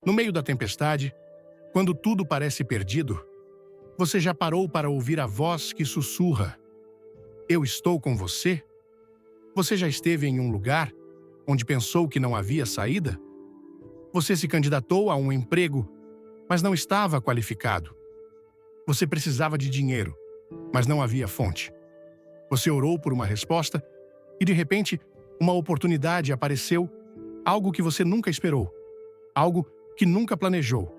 No meio da tempestade, quando tudo parece perdido, você já parou para ouvir a voz que sussurra: Eu estou com você? Você já esteve em um lugar onde pensou que não havia saída? Você se candidatou a um emprego, mas não estava qualificado. Você precisava de dinheiro, mas não havia fonte. Você orou por uma resposta e, de repente, uma oportunidade apareceu, algo que você nunca esperou, algo que nunca planejou.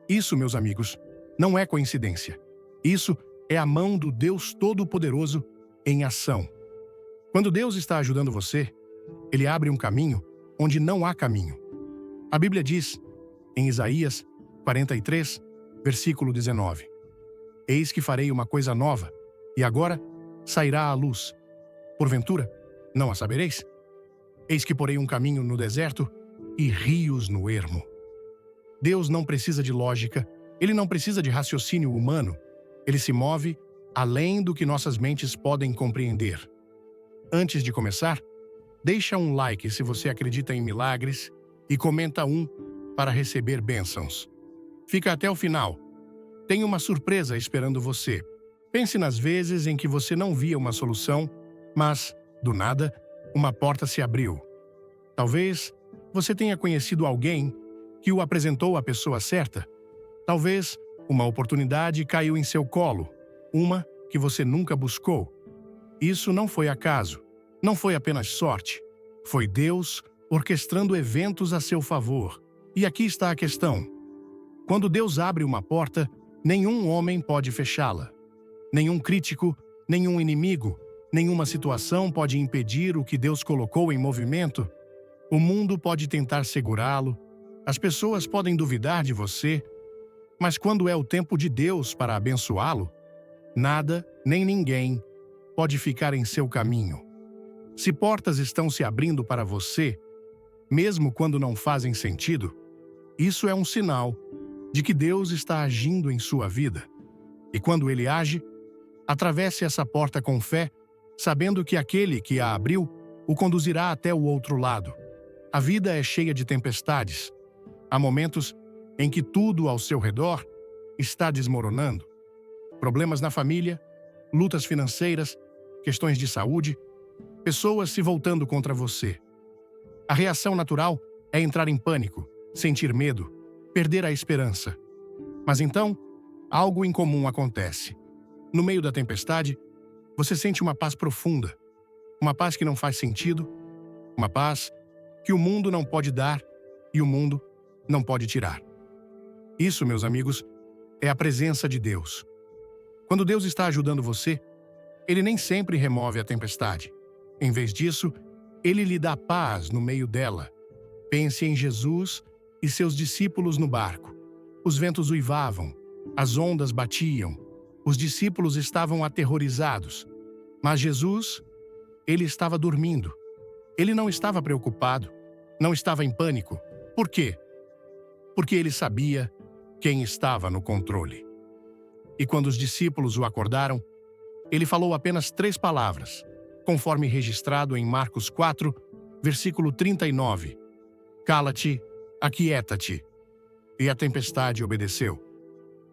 Isso, meus amigos, não é coincidência. Isso é a mão do Deus Todo-Poderoso em ação. Quando Deus está ajudando você, Ele abre um caminho onde não há caminho. A Bíblia diz, em Isaías 43, versículo 19: Eis que farei uma coisa nova, e agora sairá à luz. Porventura, não a sabereis? Eis que porei um caminho no deserto e rios no ermo. Deus não precisa de lógica, Ele não precisa de raciocínio humano. Ele se move além do que nossas mentes podem compreender. Antes de começar, deixa um like se você acredita em milagres e comenta um para receber bênçãos. Fica até o final. Tem uma surpresa esperando você. Pense nas vezes em que você não via uma solução, mas, do nada, uma porta se abriu. Talvez você tenha conhecido alguém que o apresentou à pessoa certa. Talvez uma oportunidade caiu em seu colo, uma que você nunca buscou. Isso não foi acaso, não foi apenas sorte. Foi Deus orquestrando eventos a seu favor. E aqui está a questão. Quando Deus abre uma porta, nenhum homem pode fechá-la. Nenhum crítico, nenhum inimigo, nenhuma situação pode impedir o que Deus colocou em movimento. O mundo pode tentar segurá-lo, as pessoas podem duvidar de você, mas quando é o tempo de Deus para abençoá-lo, nada, nem ninguém, pode ficar em seu caminho. Se portas estão se abrindo para você, mesmo quando não fazem sentido, isso é um sinal de que Deus está agindo em sua vida. E quando Ele age, atravesse essa porta com fé, sabendo que aquele que a abriu o conduzirá até o outro lado. A vida é cheia de tempestades. Há momentos em que tudo ao seu redor está desmoronando. Problemas na família, lutas financeiras, questões de saúde, pessoas se voltando contra você. A reação natural é entrar em pânico, sentir medo, perder a esperança. Mas então, algo incomum acontece. No meio da tempestade, você sente uma paz profunda, uma paz que não faz sentido, uma paz que o mundo não pode dar e o mundo não pode tirar. Isso, meus amigos, é a presença de Deus. Quando Deus está ajudando você, Ele nem sempre remove a tempestade. Em vez disso, Ele lhe dá paz no meio dela. Pense em Jesus e seus discípulos no barco. Os ventos uivavam, as ondas batiam, os discípulos estavam aterrorizados. Mas Jesus, Ele estava dormindo. Ele não estava preocupado, não estava em pânico. Por quê? Porque Ele sabia quem estava no controle. E quando os discípulos o acordaram, Ele falou apenas 3 palavras, conforme registrado em Marcos 4, versículo 39. Cala-te, aquieta-te. E a tempestade obedeceu.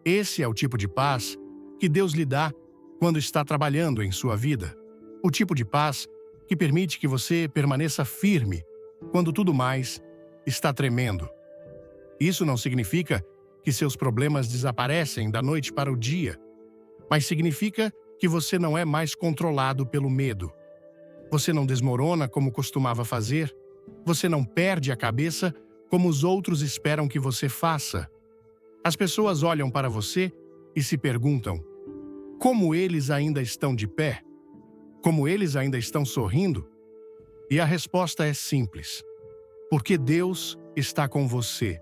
Esse é o tipo de paz que Deus lhe dá quando está trabalhando em sua vida. O tipo de paz que permite que você permaneça firme quando tudo mais está tremendo. Isso não significa que seus problemas desaparecem da noite para o dia, mas significa que você não é mais controlado pelo medo. Você não desmorona como costumava fazer, você não perde a cabeça como os outros esperam que você faça. As pessoas olham para você e se perguntam: como eles ainda estão de pé? Como eles ainda estão sorrindo? E a resposta é simples: porque Deus está com você.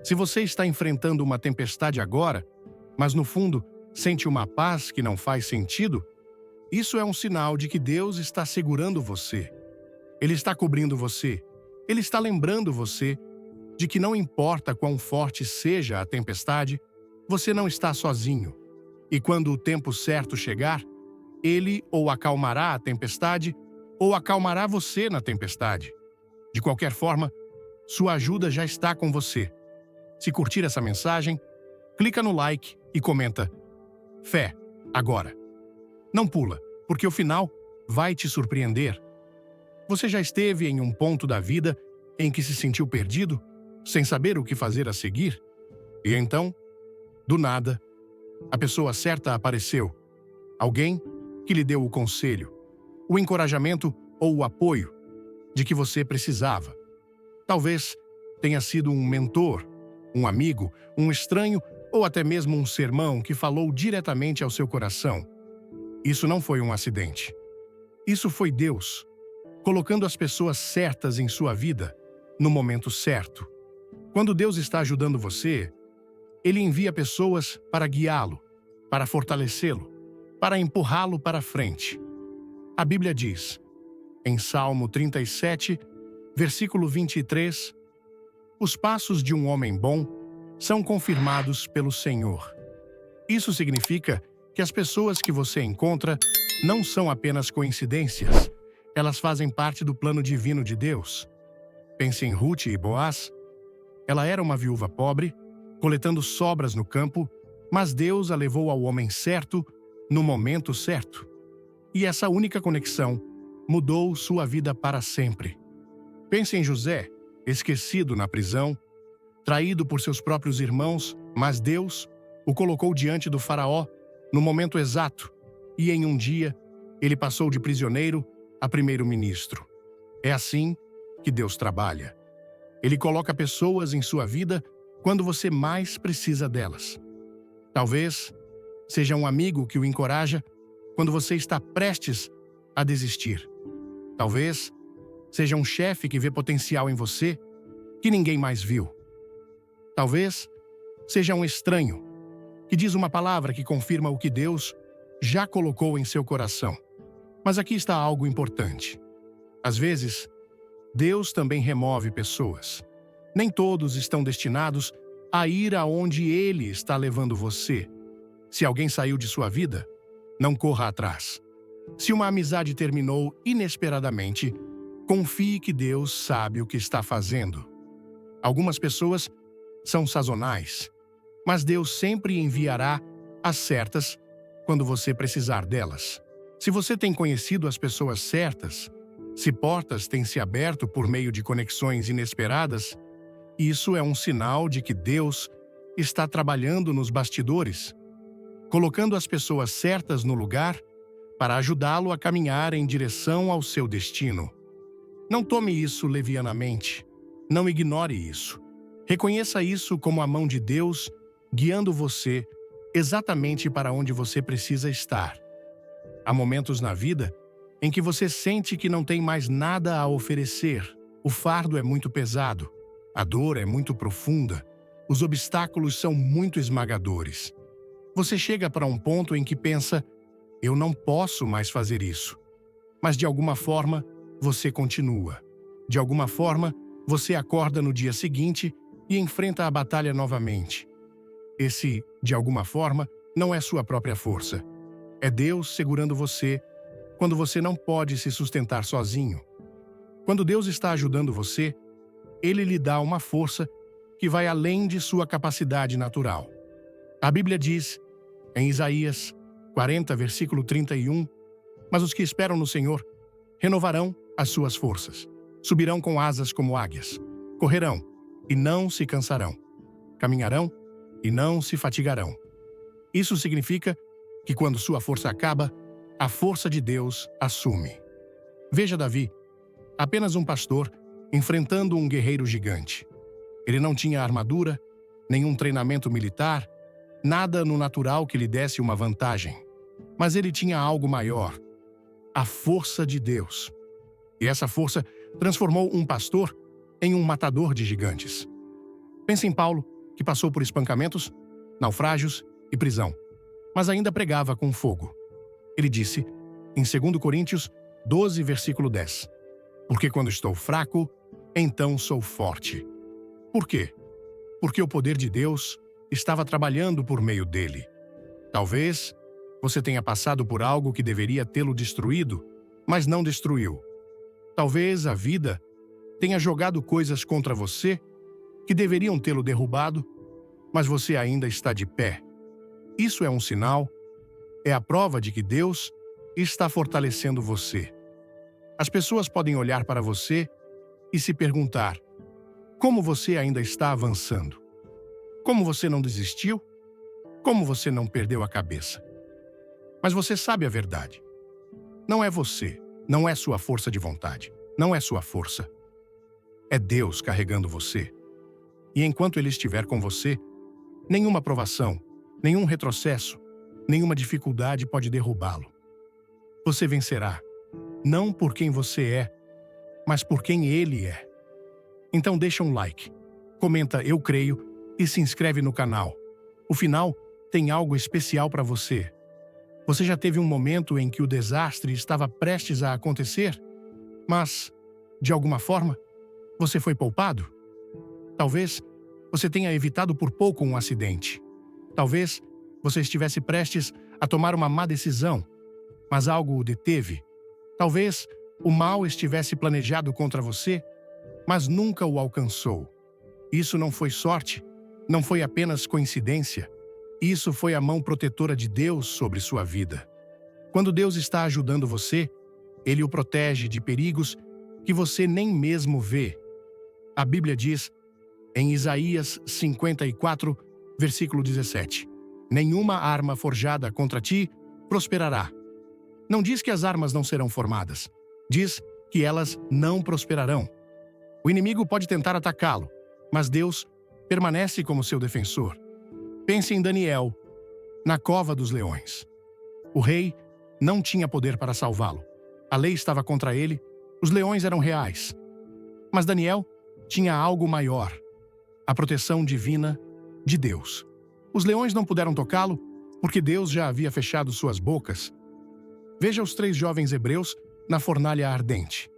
Se você está enfrentando uma tempestade agora, mas no fundo sente uma paz que não faz sentido, isso é um sinal de que Deus está segurando você. Ele está cobrindo você. Ele está lembrando você de que não importa quão forte seja a tempestade, você não está sozinho. E quando o tempo certo chegar, Ele ou acalmará a tempestade, ou acalmará você na tempestade. De qualquer forma, sua ajuda já está com você. Se curtir essa mensagem, clica no like e comenta Fé, agora. Não pula, porque o final vai te surpreender. Você já esteve em um ponto da vida em que se sentiu perdido, sem saber o que fazer a seguir? E então, do nada, a pessoa certa apareceu. Alguém que lhe deu o conselho, o encorajamento ou o apoio de que você precisava. Talvez tenha sido um mentor, um amigo, um estranho ou até mesmo um sermão que falou diretamente ao seu coração. Isso não foi um acidente. Isso foi Deus, colocando as pessoas certas em sua vida, no momento certo. Quando Deus está ajudando você, Ele envia pessoas para guiá-lo, para fortalecê-lo, para empurrá-lo para frente. A Bíblia diz, em Salmo 37, versículo 23, os passos de um homem bom são confirmados pelo Senhor. Isso significa que as pessoas que você encontra não são apenas coincidências, elas fazem parte do plano divino de Deus. Pense em Ruth e Boaz. Ela era uma viúva pobre, coletando sobras no campo, mas Deus a levou ao homem certo, no momento certo. E essa única conexão mudou sua vida para sempre. Pense em José, esquecido na prisão, traído por seus próprios irmãos, mas Deus o colocou diante do faraó no momento exato, e em um dia ele passou de prisioneiro a primeiro-ministro. É assim que Deus trabalha. Ele coloca pessoas em sua vida quando você mais precisa delas. Talvez seja um amigo que o encoraja quando você está prestes a desistir. Talvez seja um chefe que vê potencial em você que ninguém mais viu. Talvez seja um estranho que diz uma palavra que confirma o que Deus já colocou em seu coração. Mas aqui está algo importante. Às vezes, Deus também remove pessoas. Nem todos estão destinados a ir aonde Ele está levando você. Se alguém saiu de sua vida, não corra atrás. Se uma amizade terminou inesperadamente, confie que Deus sabe o que está fazendo. Algumas pessoas são sazonais, mas Deus sempre enviará as certas quando você precisar delas. Se você tem conhecido as pessoas certas, se portas têm se aberto por meio de conexões inesperadas, isso é um sinal de que Deus está trabalhando nos bastidores, colocando as pessoas certas no lugar para ajudá-lo a caminhar em direção ao seu destino. Não tome isso levianamente. Não ignore isso. Reconheça isso como a mão de Deus guiando você exatamente para onde você precisa estar. Há momentos na vida em que você sente que não tem mais nada a oferecer. O fardo é muito pesado, a dor é muito profunda, os obstáculos são muito esmagadores. Você chega para um ponto em que pensa, eu não posso mais fazer isso. Mas de alguma forma, você continua. De alguma forma, você acorda no dia seguinte e enfrenta a batalha novamente. Esse, de alguma forma, não é sua própria força. É Deus segurando você quando você não pode se sustentar sozinho. Quando Deus está ajudando você, Ele lhe dá uma força que vai além de sua capacidade natural. A Bíblia diz, em Isaías 40, versículo 31, mas os que esperam no Senhor renovarão as suas forças. Subirão com asas como águias. Correrão e não se cansarão. Caminharão e não se fatigarão. Isso significa que quando sua força acaba, a força de Deus assume. Veja Davi, apenas um pastor enfrentando um guerreiro gigante. Ele não tinha armadura, nenhum treinamento militar, nada no natural que lhe desse uma vantagem. Mas ele tinha algo maior, a força de Deus. E essa força transformou um pastor em um matador de gigantes. Pense em Paulo, que passou por espancamentos, naufrágios e prisão, mas ainda pregava com fogo. Ele disse, em 2 Coríntios 12, versículo 10, porque quando estou fraco, então sou forte. Por quê? Porque o poder de Deus estava trabalhando por meio dele. Talvez você tenha passado por algo que deveria tê-lo destruído, mas não destruiu. Talvez a vida tenha jogado coisas contra você que deveriam tê-lo derrubado, mas você ainda está de pé. Isso é um sinal, é a prova de que Deus está fortalecendo você. As pessoas podem olhar para você e se perguntar: como você ainda está avançando? Como você não desistiu? Como você não perdeu a cabeça? Mas você sabe a verdade. Não é você, não é sua força de vontade, não é sua força. É Deus carregando você. E enquanto Ele estiver com você, nenhuma provação, nenhum retrocesso, nenhuma dificuldade pode derrubá-lo. Você vencerá, não por quem você é, mas por quem Ele é. Então deixa um like, comenta "Eu creio" e se inscreve no canal. O final tem algo especial para você. Você já teve um momento em que o desastre estava prestes a acontecer, mas, de alguma forma, você foi poupado? Talvez você tenha evitado por pouco um acidente. Talvez você estivesse prestes a tomar uma má decisão, mas algo o deteve. Talvez o mal estivesse planejado contra você, mas nunca o alcançou. Isso não foi sorte, não foi apenas coincidência. Isso foi a mão protetora de Deus sobre sua vida. Quando Deus está ajudando você, Ele o protege de perigos que você nem mesmo vê. A Bíblia diz, em Isaías 54, versículo 17, "Nenhuma arma forjada contra ti prosperará." Não diz que as armas não serão formadas. Diz que elas não prosperarão. O inimigo pode tentar atacá-lo, mas Deus permanece como seu defensor. Pense em Daniel, na cova dos leões. O rei não tinha poder para salvá-lo. A lei estava contra ele, os leões eram reais. Mas Daniel tinha algo maior, a proteção divina de Deus. Os leões não puderam tocá-lo porque Deus já havia fechado suas bocas. Veja os 3 jovens hebreus na fornalha ardente.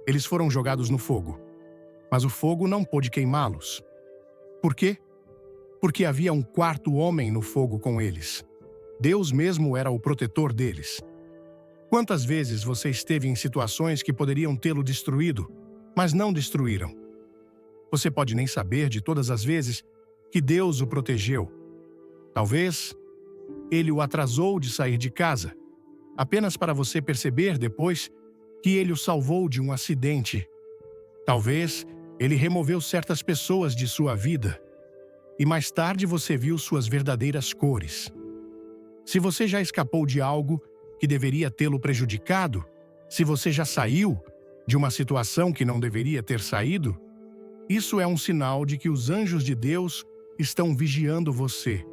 Eles foram jogados no fogo, mas o fogo não pôde queimá-los. Por quê? Porque havia um 4º homem no fogo com eles. Deus mesmo era o protetor deles. Quantas vezes você esteve em situações que poderiam tê-lo destruído, mas não destruíram? Você pode nem saber de todas as vezes que Deus o protegeu. Talvez Ele o atrasou de sair de casa, apenas para você perceber depois que Ele o salvou de um acidente. Talvez Ele removeu certas pessoas de sua vida, e mais tarde você viu suas verdadeiras cores. Se você já escapou de algo que deveria tê-lo prejudicado, se você já saiu de uma situação que não deveria ter saído, isso é um sinal de que os anjos de Deus estão vigiando você.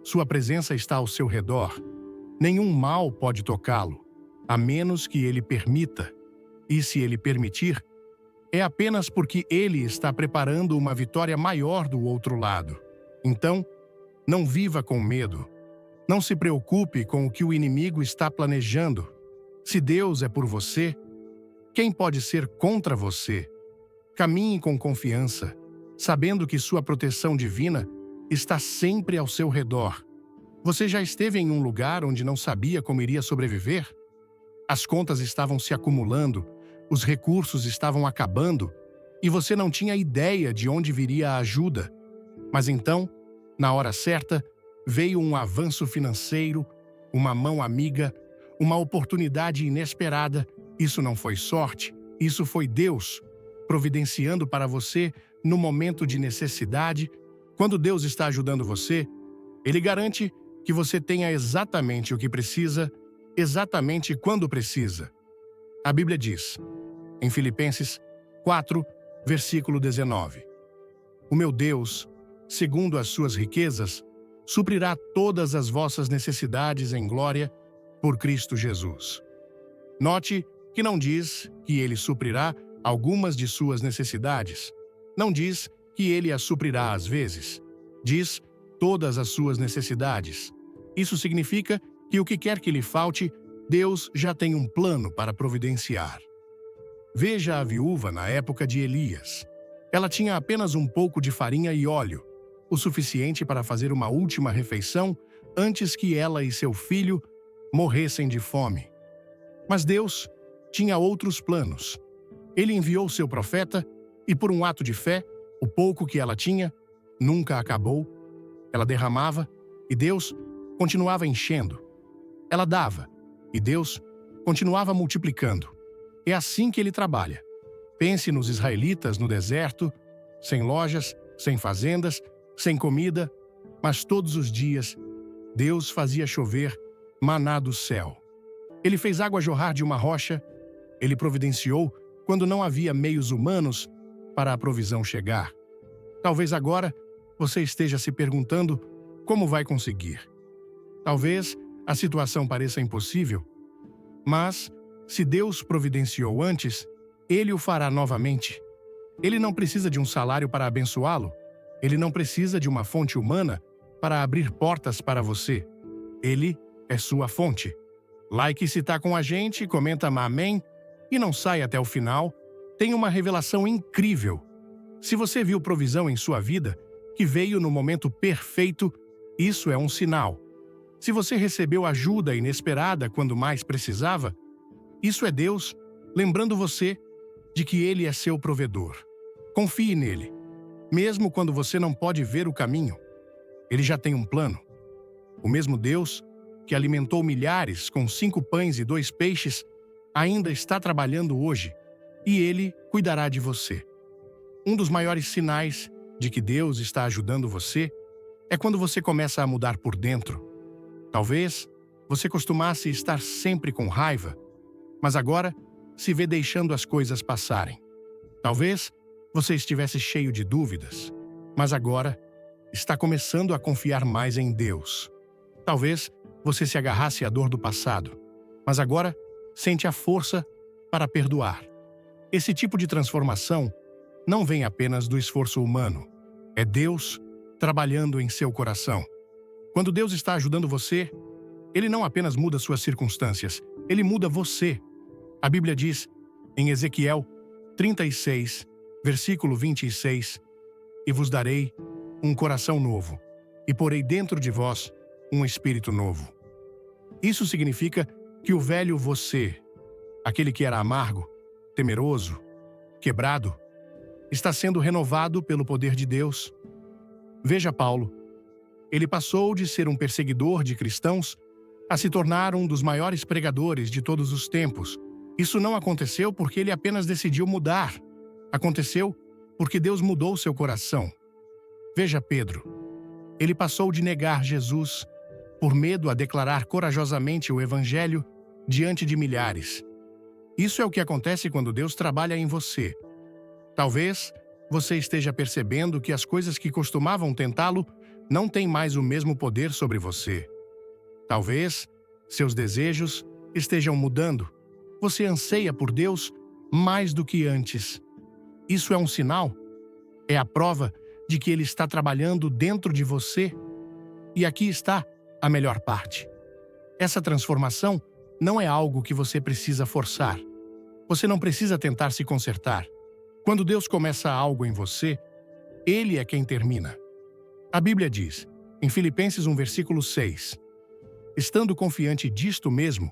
Sua presença está ao seu redor. Nenhum mal pode tocá-lo, a menos que Ele permita. E se Ele permitir, é apenas porque Ele está preparando uma vitória maior do outro lado. Então, não viva com medo. Não se preocupe com o que o inimigo está planejando. Se Deus é por você, quem pode ser contra você? Caminhe com confiança, sabendo que sua proteção divina está sempre ao seu redor. Você já esteve em um lugar onde não sabia como iria sobreviver? As contas estavam se acumulando, os recursos estavam acabando e você não tinha ideia de onde viria a ajuda. Mas então, na hora certa, veio um avanço financeiro, uma mão amiga, uma oportunidade inesperada. Isso não foi sorte, isso foi Deus providenciando para você no momento de necessidade. Quando Deus está ajudando você, Ele garante que você tenha exatamente o que precisa, exatamente quando precisa. A Bíblia diz, em Filipenses 4, versículo 19, "O meu Deus, segundo as suas riquezas, suprirá todas as vossas necessidades em glória por Cristo Jesus." Note que não diz que Ele suprirá algumas de suas necessidades. Não diz que Ele as suprirá às vezes. Diz todas as suas necessidades. Isso significa que o que quer que lhe falte, Deus já tem um plano para providenciar. Veja a viúva na época de Elias. Ela tinha apenas um pouco de farinha e óleo, o suficiente para fazer uma última refeição antes que ela e seu filho morressem de fome. Mas Deus tinha outros planos. Ele enviou seu profeta e, por um ato de fé, o pouco que ela tinha nunca acabou Ela derramava e Deus continuava enchendo. Ela dava e Deus continuava multiplicando. É assim que ele trabalha. Pense nos israelitas no deserto, sem lojas, sem fazendas, sem comida, mas todos os dias Deus fazia chover maná do céu. Ele fez água jorrar de uma rocha, ele providenciou quando não havia meios humanos para a provisão chegar. Talvez agora você esteja se perguntando como vai conseguir. Talvez a situação pareça impossível, mas se Deus providenciou antes, Ele o fará novamente. Ele não precisa de um salário para abençoá-lo. Ele não precisa de uma fonte humana para abrir portas para você. Ele é sua fonte. Like se está com a gente, comenta amém e não sai até o final. Tem uma revelação incrível. Se você viu provisão em sua vida, que veio no momento perfeito, isso é um sinal. Se você recebeu ajuda inesperada quando mais precisava, isso é Deus lembrando você de que Ele é seu provedor. Confie nele. Mesmo quando você não pode ver o caminho, Ele já tem um plano. O mesmo Deus que alimentou milhares com 5 pães e 2 peixes ainda está trabalhando hoje e Ele cuidará de você. Um dos maiores sinais de que Deus está ajudando você é quando você começa a mudar por dentro. Talvez você costumasse estar sempre com raiva, mas agora se vê deixando as coisas passarem. Talvez você estivesse cheio de dúvidas, mas agora está começando a confiar mais em Deus. Talvez você se agarrasse à dor do passado, mas agora sente a força para perdoar. Esse tipo de transformação não vem apenas do esforço humano. É Deus trabalhando em seu coração. Quando Deus está ajudando você, Ele não apenas muda suas circunstâncias, Ele muda você. A Bíblia diz, em Ezequiel 36, versículo 26, "E vos darei um coração novo, e porei dentro de vós um espírito novo." Isso significa que o velho você, aquele que era amargo, temeroso, quebrado, está sendo renovado pelo poder de Deus. Veja Paulo. Ele passou de ser um perseguidor de cristãos a se tornar um dos maiores pregadores de todos os tempos. Isso não aconteceu porque ele apenas decidiu mudar. Aconteceu porque Deus mudou seu coração. Veja Pedro. Ele passou de negar Jesus por medo a declarar corajosamente o Evangelho diante de milhares. Isso é o que acontece quando Deus trabalha em você. Talvez você esteja percebendo que as coisas que costumavam tentá-lo não têm mais o mesmo poder sobre você. Talvez seus desejos estejam mudando. Você anseia por Deus mais do que antes. Isso é um sinal? É a prova de que Ele está trabalhando dentro de você? E aqui está a melhor parte. Essa transformação não é algo que você precisa forçar. Você não precisa tentar se consertar. Quando Deus começa algo em você, Ele é quem termina. A Bíblia diz, em Filipenses 1, versículo 6, "Estando confiante disto mesmo,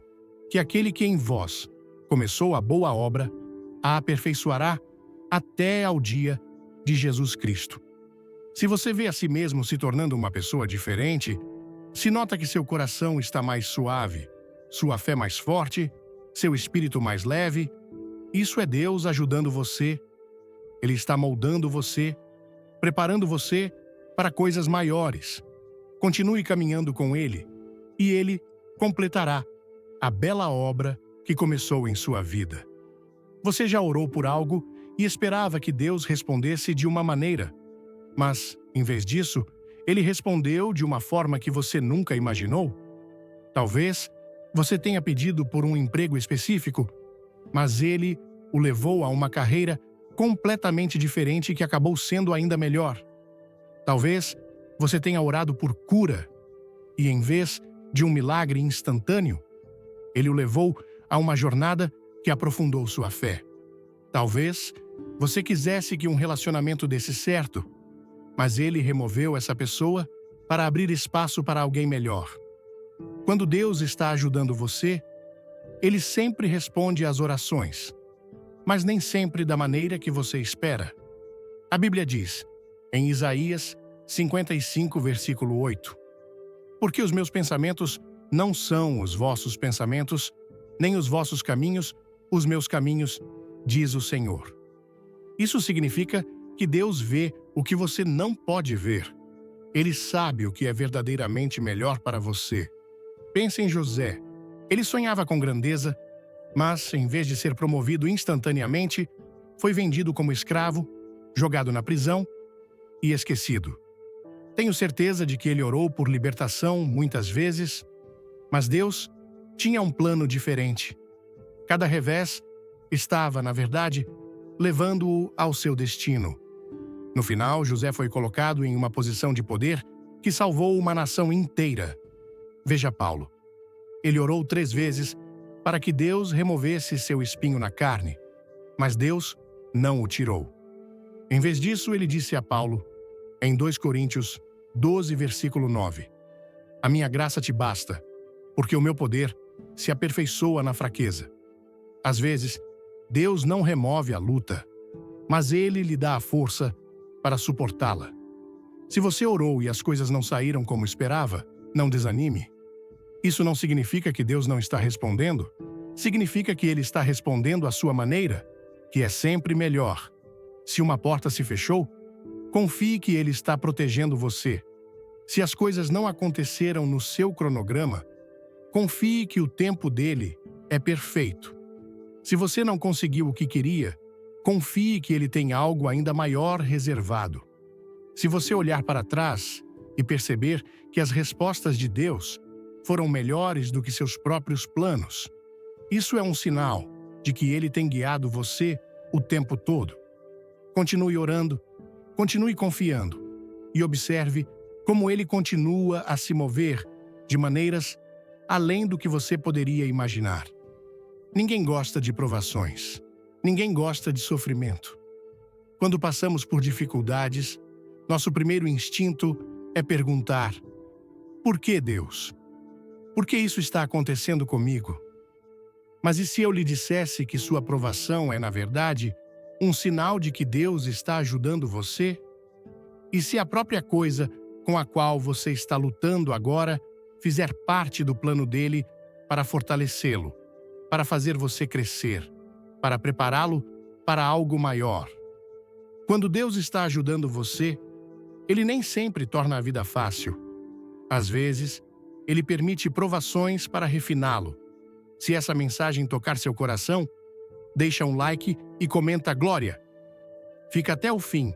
que aquele que em vós começou a boa obra, a aperfeiçoará até ao dia de Jesus Cristo." Se você vê a si mesmo se tornando uma pessoa diferente, se nota que seu coração está mais suave, sua fé mais forte, seu espírito mais leve, isso é Deus ajudando você. Ele está moldando você, preparando você para coisas maiores. Continue caminhando com Ele, e Ele completará a bela obra que começou em sua vida. Você já orou por algo e esperava que Deus respondesse de uma maneira, mas, em vez disso, Ele respondeu de uma forma que você nunca imaginou? Talvez você tenha pedido por um emprego específico, mas Ele o levou a uma carreira completamente diferente que acabou sendo ainda melhor. Talvez você tenha orado por cura e, em vez de um milagre instantâneo, Ele o levou a uma jornada que aprofundou sua fé. Talvez você quisesse que um relacionamento desse certo, mas Ele removeu essa pessoa para abrir espaço para alguém melhor. Quando Deus está ajudando você, Ele sempre responde às orações, mas nem sempre da maneira que você espera. A Bíblia diz, em Isaías 55, versículo 8. Porque os meus pensamentos não são os vossos pensamentos, nem os vossos caminhos, os meus caminhos, diz o Senhor. Isso significa que Deus vê o que você não pode ver. Ele sabe o que é verdadeiramente melhor para você. Pense em José. Ele sonhava com grandeza, mas, em vez de ser promovido instantaneamente, foi vendido como escravo, jogado na prisão e esquecido. Tenho certeza de que ele orou por libertação muitas vezes, mas Deus tinha um plano diferente. Cada revés estava, na verdade, levando-o ao seu destino. No final, José foi colocado em uma posição de poder que salvou uma nação inteira. Veja Paulo. Ele orou 3 vezes para que Deus removesse seu espinho na carne, mas Deus não o tirou. Em vez disso, ele disse a Paulo, em 2 Coríntios 12, versículo 9, A minha graça te basta, porque o meu poder se aperfeiçoa na fraqueza. Às vezes, Deus não remove a luta, mas Ele lhe dá a força para suportá-la. Se você orou e as coisas não saíram como esperava, não desanime. Isso não significa que Deus não está respondendo. Significa que Ele está respondendo à sua maneira, que é sempre melhor. Se uma porta se fechou, confie que Ele está protegendo você. Se as coisas não aconteceram no seu cronograma, confie que o tempo dele é perfeito. Se você não conseguiu o que queria, confie que ele tem algo ainda maior reservado. Se você olhar para trás e perceber que as respostas de Deus foram melhores do que seus próprios planos, isso é um sinal de que ele tem guiado você o tempo todo. Continue orando, continue confiando e observe como ele continua a se mover de maneiras além do que você poderia imaginar. Ninguém gosta de provações. Ninguém gosta de sofrimento. Quando passamos por dificuldades, nosso primeiro instinto é perguntar: por que Deus? Por que isso está acontecendo comigo? Mas e se eu lhe dissesse que sua provação é, na verdade, um sinal de que Deus está ajudando você? E se a própria coisa com a qual você está lutando agora fizer parte do plano dele para fortalecê-lo, para fazer você crescer, para prepará-lo para algo maior? Quando Deus está ajudando você, ele nem sempre torna a vida fácil. Às vezes, ele permite provações para refiná-lo. Se essa mensagem tocar seu coração, deixa um like e comenta glória. Fica até o fim.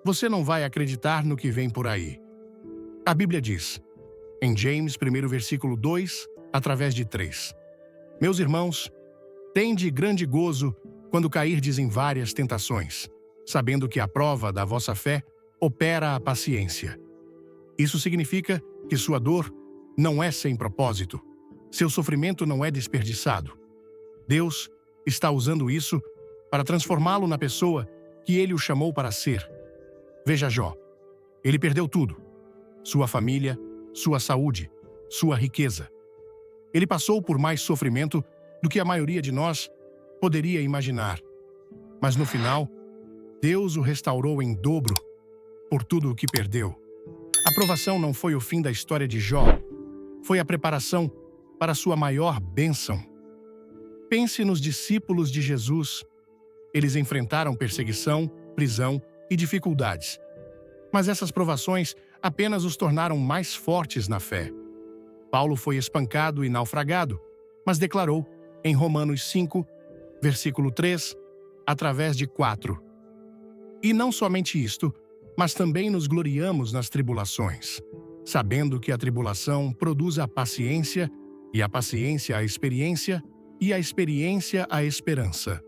Você não vai acreditar no que vem por aí. A Bíblia diz, em James 1, versículo 2, através de 3, Meus irmãos, tende grande gozo quando cairdes em várias tentações, sabendo que a prova da vossa fé opera a paciência. Isso significa que sua dor não é sem propósito. Seu sofrimento não é desperdiçado. Deus está usando isso para transformá-lo na pessoa que ele o chamou para ser. Veja Jó. Ele perdeu tudo. Sua família, sua saúde, sua riqueza. Ele passou por mais sofrimento do que a maioria de nós poderia imaginar. Mas no final, Deus o restaurou em dobro por tudo o que perdeu. A provação não foi o fim da história de Jó. Foi a preparação para sua maior bênção. Pense nos discípulos de Jesus. Eles enfrentaram perseguição, prisão e dificuldades. Mas essas provações apenas os tornaram mais fortes na fé. Paulo foi espancado e naufragado, mas declarou, em Romanos 5, versículo 3, através de 4. E não somente isto, mas também nos gloriamos nas tribulações, sabendo que a tribulação produz a paciência, e a paciência a experiência, e a experiência a esperança.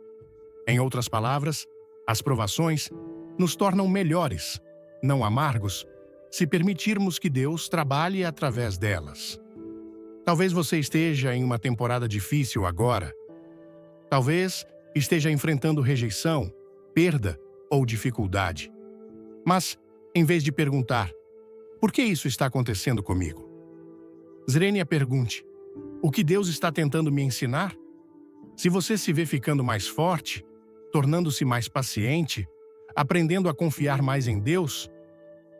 Em outras palavras, as provações nos tornam melhores, não amargos, se permitirmos que Deus trabalhe através delas. Talvez você esteja em uma temporada difícil agora. Talvez esteja enfrentando rejeição, perda ou dificuldade. Mas, em vez de perguntar, por que isso está acontecendo comigo? Zrenia pergunte, o que Deus está tentando me ensinar? Se você se vê ficando mais forte, tornando-se mais paciente, aprendendo a confiar mais em Deus,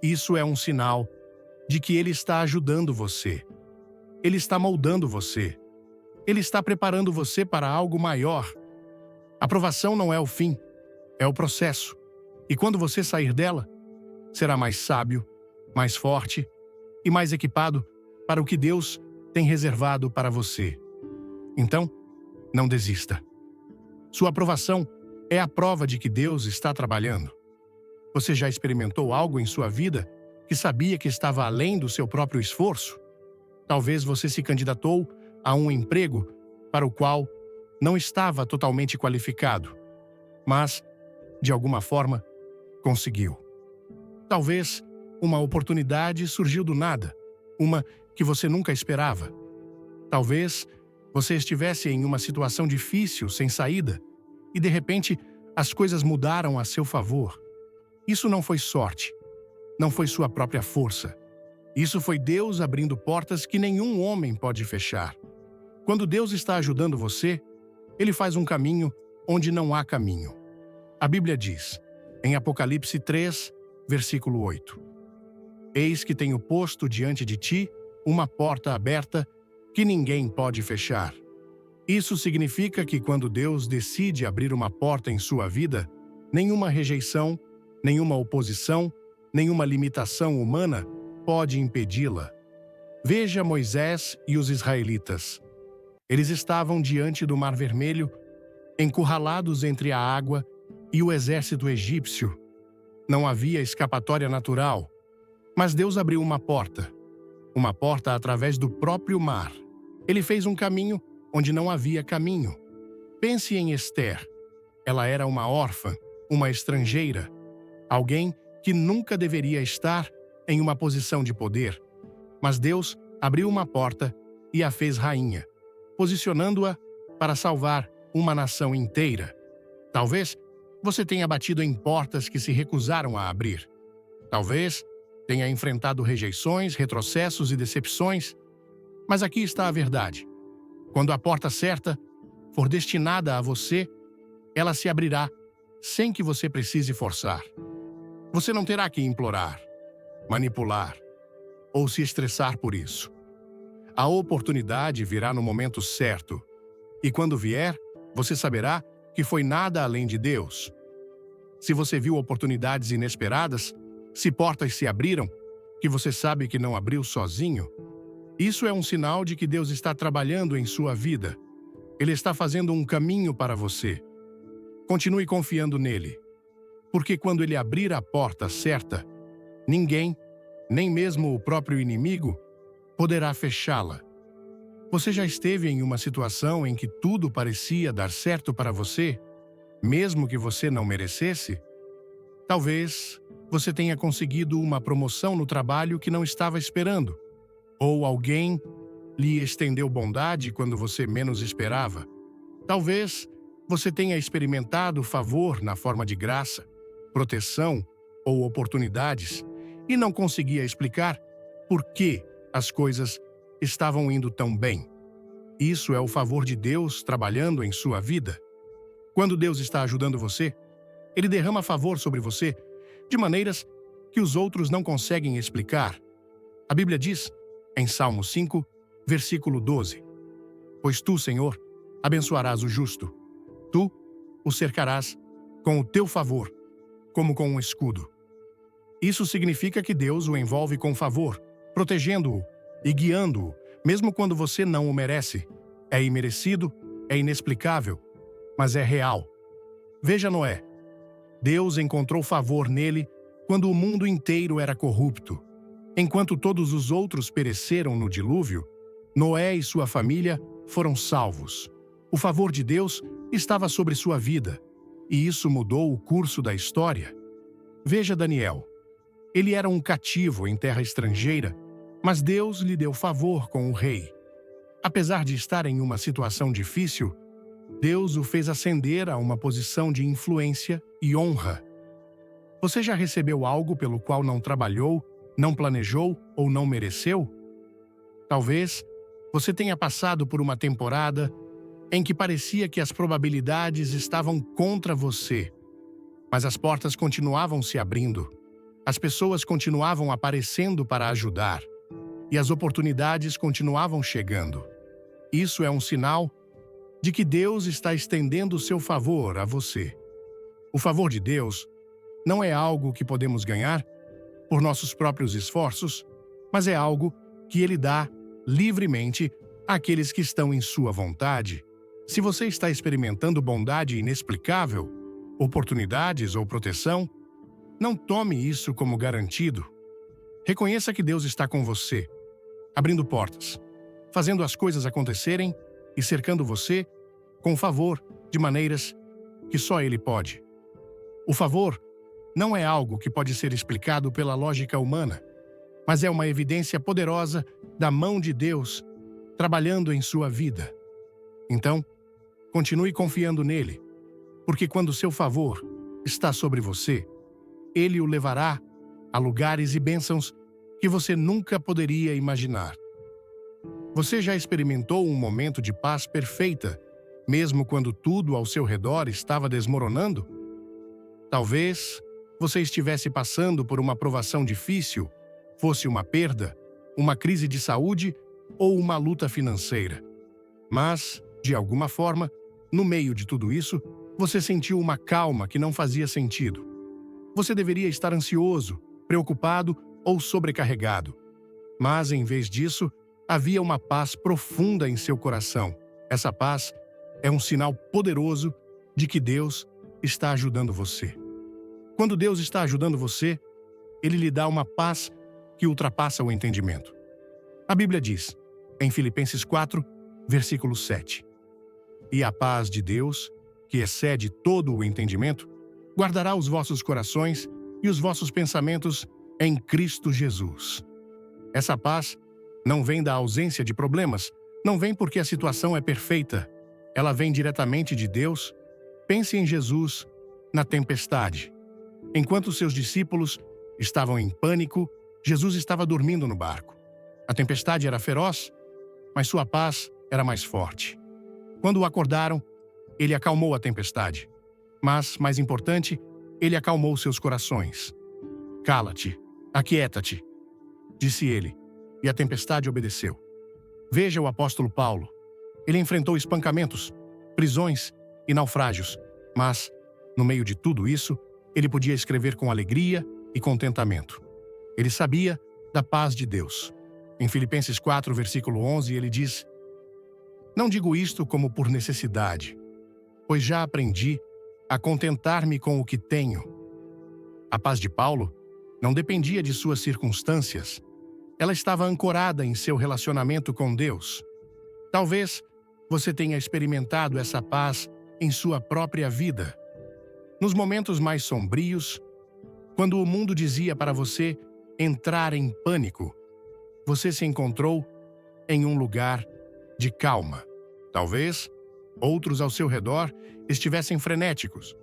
Isso é um sinal de que Ele está ajudando você. Ele está moldando você. Ele está preparando você para algo maior. A provação não é o fim, é o processo. E quando você sair dela, será mais sábio, mais forte e mais equipado para o que Deus tem reservado para você. Então, não desista. Sua aprovação é a prova de que Deus está trabalhando. Você já experimentou algo em sua vida que sabia que estava além do seu próprio esforço? Talvez você se candidatou a um emprego para o qual não estava totalmente qualificado, mas, de alguma forma, conseguiu. Talvez uma oportunidade surgiu do nada, uma que você nunca esperava. Talvez você estivesse em uma situação difícil, sem saída, e de repente as coisas mudaram a seu favor. Isso não foi sorte, não foi sua própria força. Isso foi Deus abrindo portas que nenhum homem pode fechar. Quando Deus está ajudando você, Ele faz um caminho onde não há caminho. A Bíblia diz, em Apocalipse 3, versículo 8, Eis que tenho posto diante de ti uma porta aberta que ninguém pode fechar. Isso significa que quando Deus decide abrir uma porta em sua vida, nenhuma rejeição, nenhuma oposição, nenhuma limitação humana pode impedi-la. Veja Moisés e os israelitas. Eles estavam diante do Mar Vermelho, encurralados entre a água e o exército egípcio. Não havia escapatória natural, mas Deus abriu uma porta através do próprio mar. Ele fez um caminho onde não havia caminho. Pense em Esther. Ela era uma órfã, uma estrangeira, alguém que nunca deveria estar em uma posição de poder. Mas Deus abriu uma porta e a fez rainha, posicionando-a para salvar uma nação inteira. Talvez você tenha batido em portas que se recusaram a abrir. Talvez tenha enfrentado rejeições, retrocessos e decepções. Mas aqui está a verdade. Quando a porta certa for destinada a você, ela se abrirá sem que você precise forçar. Você não terá que implorar, manipular ou se estressar por isso. A oportunidade virá no momento certo. E quando vier, você saberá que foi nada além de Deus. Se você viu oportunidades inesperadas, se portas se abriram, que você sabe que não abriu sozinho, isso é um sinal de que Deus está trabalhando em sua vida. Ele está fazendo um caminho para você. Continue confiando nele, porque quando ele abrir a porta certa, ninguém, nem mesmo o próprio inimigo, poderá fechá-la. Você já esteve em uma situação em que tudo parecia dar certo para você, mesmo que você não merecesse? Talvez você tenha conseguido uma promoção no trabalho que não estava esperando, ou alguém lhe estendeu bondade quando você menos esperava. Talvez você tenha experimentado favor na forma de graça, proteção ou oportunidades e não conseguia explicar por que as coisas estavam indo tão bem. Isso é o favor de Deus trabalhando em sua vida. Quando Deus está ajudando você, Ele derrama favor sobre você de maneiras que os outros não conseguem explicar. A Bíblia diz, em Salmo 5, versículo 12, Pois tu, Senhor, abençoarás o justo. Tu o cercarás com o teu favor, como com um escudo. Isso significa que Deus o envolve com favor, protegendo-o e guiando-o, mesmo quando você não o merece. É imerecido, é inexplicável, mas é real. Veja Noé. Deus encontrou favor nele quando o mundo inteiro era corrupto. Enquanto todos os outros pereceram no dilúvio, Noé e sua família foram salvos. O favor de Deus estava sobre sua vida, e isso mudou o curso da história. Veja Daniel. Ele era um cativo em terra estrangeira, mas Deus lhe deu favor com o rei. Apesar de estar em uma situação difícil, Deus o fez ascender a uma posição de influência e honra. Você já recebeu algo pelo qual não trabalhou, não planejou ou não mereceu? Talvez você tenha passado por uma temporada em que parecia que as probabilidades estavam contra você, mas as portas continuavam se abrindo. As pessoas continuavam aparecendo para ajudar, e as oportunidades continuavam chegando. Isso é um sinal de que Deus está estendendo o seu favor a você. O favor de Deus não é algo que podemos ganhar por nossos próprios esforços, mas é algo que Ele dá livremente àqueles que estão em sua vontade. Se você está experimentando bondade inexplicável, oportunidades ou proteção, não tome isso como garantido. Reconheça que Deus está com você, abrindo portas, fazendo as coisas acontecerem e cercando você com favor de maneiras que só Ele pode. O favor não é algo que pode ser explicado pela lógica humana, mas é uma evidência poderosa da mão de Deus trabalhando em sua vida. Então, continue confiando nele, porque quando seu favor está sobre você, Ele o levará a lugares e bênçãos que você nunca poderia imaginar. Você já experimentou um momento de paz perfeita, mesmo quando tudo ao seu redor estava desmoronando? Talvez você estivesse passando por uma provação difícil, fosse uma perda, uma crise de saúde ou uma luta financeira. Mas, de alguma forma, no meio de tudo isso, você sentiu uma calma que não fazia sentido. Você deveria estar ansioso, preocupado ou sobrecarregado. Mas, em vez disso, havia uma paz profunda em seu coração. Essa paz é um sinal poderoso de que Deus está ajudando você. Quando Deus está ajudando você, Ele lhe dá uma paz que ultrapassa o entendimento. A Bíblia diz, em Filipenses 4, versículo 7, "E a paz de Deus, que excede todo o entendimento, guardará os vossos corações e os vossos pensamentos em Cristo Jesus." Essa paz não vem da ausência de problemas, não vem porque a situação é perfeita. Ela vem diretamente de Deus. Pense em Jesus na tempestade. Enquanto seus discípulos estavam em pânico, Jesus estava dormindo no barco. A tempestade era feroz, mas sua paz era mais forte. Quando o acordaram, Ele acalmou a tempestade. Mas, mais importante, Ele acalmou seus corações. "Cala-te, aquieta-te", disse Ele, e a tempestade obedeceu. Veja o apóstolo Paulo. Ele enfrentou espancamentos, prisões e naufrágios, mas, no meio de tudo isso, ele podia escrever com alegria e contentamento. Ele sabia da paz de Deus. Em Filipenses 4, versículo 11, ele diz, "Não digo isto como por necessidade, pois já aprendi a contentar-me com o que tenho." A paz de Paulo não dependia de suas circunstâncias. Ela estava ancorada em seu relacionamento com Deus. Talvez você tenha experimentado essa paz em sua própria vida. Nos momentos mais sombrios, quando o mundo dizia para você entrar em pânico, você se encontrou em um lugar de calma. Talvez outros ao seu redor estivessem frenéticos,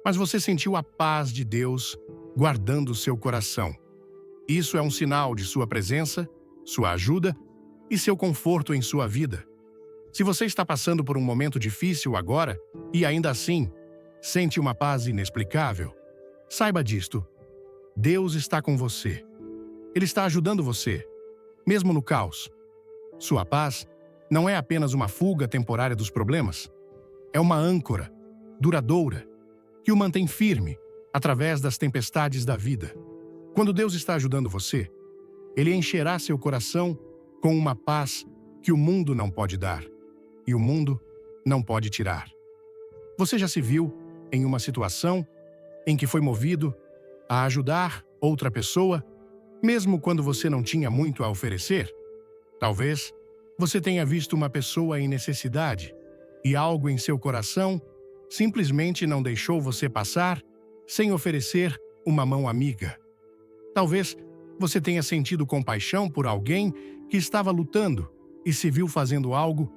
mas você sentiu a paz de Deus guardando seu coração. Isso é um sinal de sua presença, sua ajuda e seu conforto em sua vida. Se você está passando por um momento difícil agora e ainda assim sente uma paz inexplicável, saiba disto. Deus está com você. Ele está ajudando você, mesmo no caos. Sua paz não é apenas uma fuga temporária dos problemas. É uma âncora duradoura que o mantém firme através das tempestades da vida. Quando Deus está ajudando você, Ele encherá seu coração com uma paz que o mundo não pode dar e o mundo não pode tirar. Você já se viu em uma situação em que foi movido a ajudar outra pessoa, mesmo quando você não tinha muito a oferecer? Talvez você tenha visto uma pessoa em necessidade e algo em seu coração simplesmente não deixou você passar sem oferecer uma mão amiga. Talvez você tenha sentido compaixão por alguém que estava lutando e se viu fazendo algo,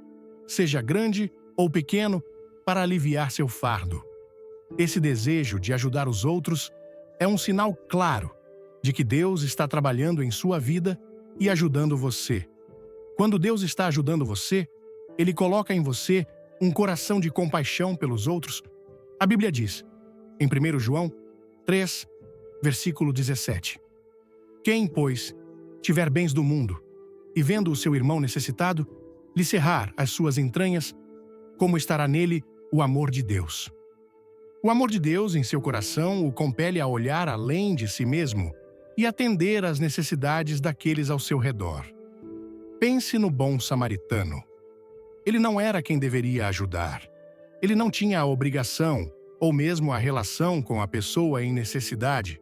seja grande ou pequeno, para aliviar seu fardo. Esse desejo de ajudar os outros é um sinal claro de que Deus está trabalhando em sua vida e ajudando você. Quando Deus está ajudando você, Ele coloca em você um coração de compaixão pelos outros. A Bíblia diz, em 1 João 3, versículo 17. Quem, pois, tiver bens do mundo, e vendo o seu irmão necessitado, lhe cerrar as suas entranhas, como estará nele o amor de Deus? O amor de Deus em seu coração o compele a olhar além de si mesmo e atender às necessidades daqueles ao seu redor. Pense no bom samaritano. Ele não era quem deveria ajudar. Ele não tinha a obrigação ou mesmo a relação com a pessoa em necessidade.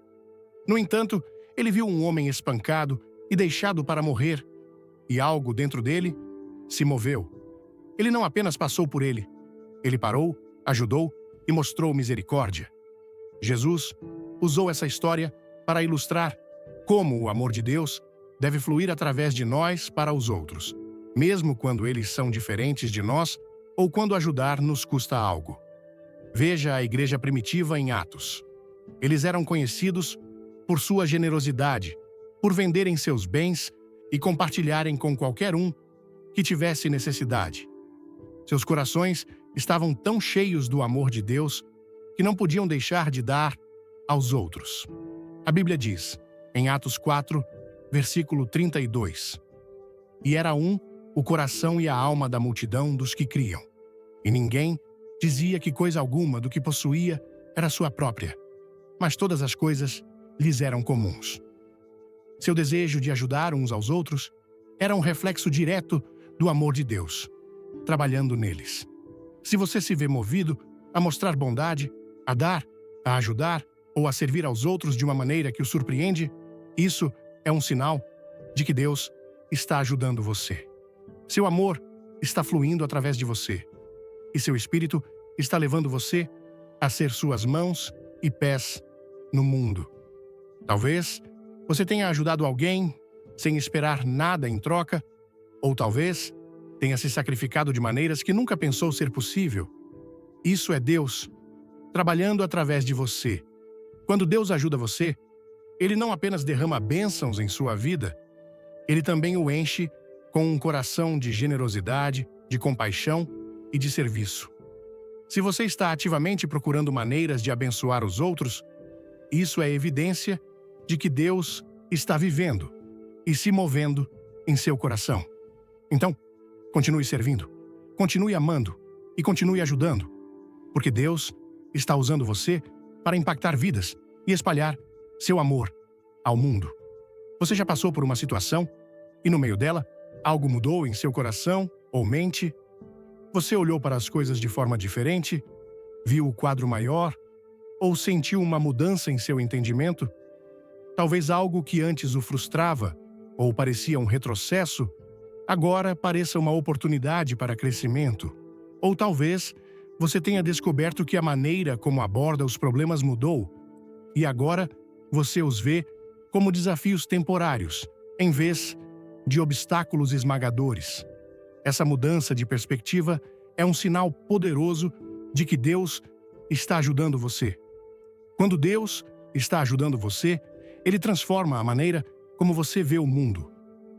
No entanto, ele viu um homem espancado e deixado para morrer, e algo dentro dele se moveu. Ele não apenas passou por ele. Ele parou, ajudou e mostrou misericórdia. Jesus usou essa história para ilustrar como o amor de Deus deve fluir através de nós para os outros, mesmo quando eles são diferentes de nós ou quando ajudar nos custa algo. Veja a igreja primitiva em Atos. Eles eram conhecidos por sua generosidade, por venderem seus bens e compartilharem com qualquer um que tivesse necessidade. Seus corações estavam tão cheios do amor de Deus que não podiam deixar de dar aos outros. A Bíblia diz, em Atos 4, versículo 32, e era um o coração e a alma da multidão dos que criam, e ninguém dizia que coisa alguma do que possuía era sua própria, mas todas as coisas lhes eram comuns. Seu desejo de ajudar uns aos outros era um reflexo direto do amor de Deus, trabalhando neles. Se você se vê movido a mostrar bondade, a dar, a ajudar ou a servir aos outros de uma maneira que o surpreende, isso é um sinal de que Deus está ajudando você. Seu amor está fluindo através de você, e seu espírito está levando você a ser suas mãos e pés no mundo. Talvez você tenha ajudado alguém sem esperar nada em troca, ou talvez tenha se sacrificado de maneiras que nunca pensou ser possível. Isso é Deus trabalhando através de você. Quando Deus ajuda você, Ele não apenas derrama bênçãos em sua vida, Ele também o enche com um coração de generosidade, de compaixão e de serviço. Se você está ativamente procurando maneiras de abençoar os outros, isso é evidência de que Deus está vivendo e se movendo em seu coração. Então, continue servindo, continue amando e continue ajudando, porque Deus está usando você para impactar vidas e espalhar seu amor ao mundo. Você já passou por uma situação e, no meio dela, algo mudou em seu coração ou mente? Você olhou para as coisas de forma diferente, viu o quadro maior ou sentiu uma mudança em seu entendimento? Talvez algo que antes o frustrava ou parecia um retrocesso, agora pareça uma oportunidade para crescimento. Ou talvez você tenha descoberto que a maneira como aborda os problemas mudou e agora você os vê como desafios temporários, em vez de obstáculos esmagadores. Essa mudança de perspectiva é um sinal poderoso de que Deus está ajudando você. Quando Deus está ajudando você, Ele transforma a maneira como você vê o mundo.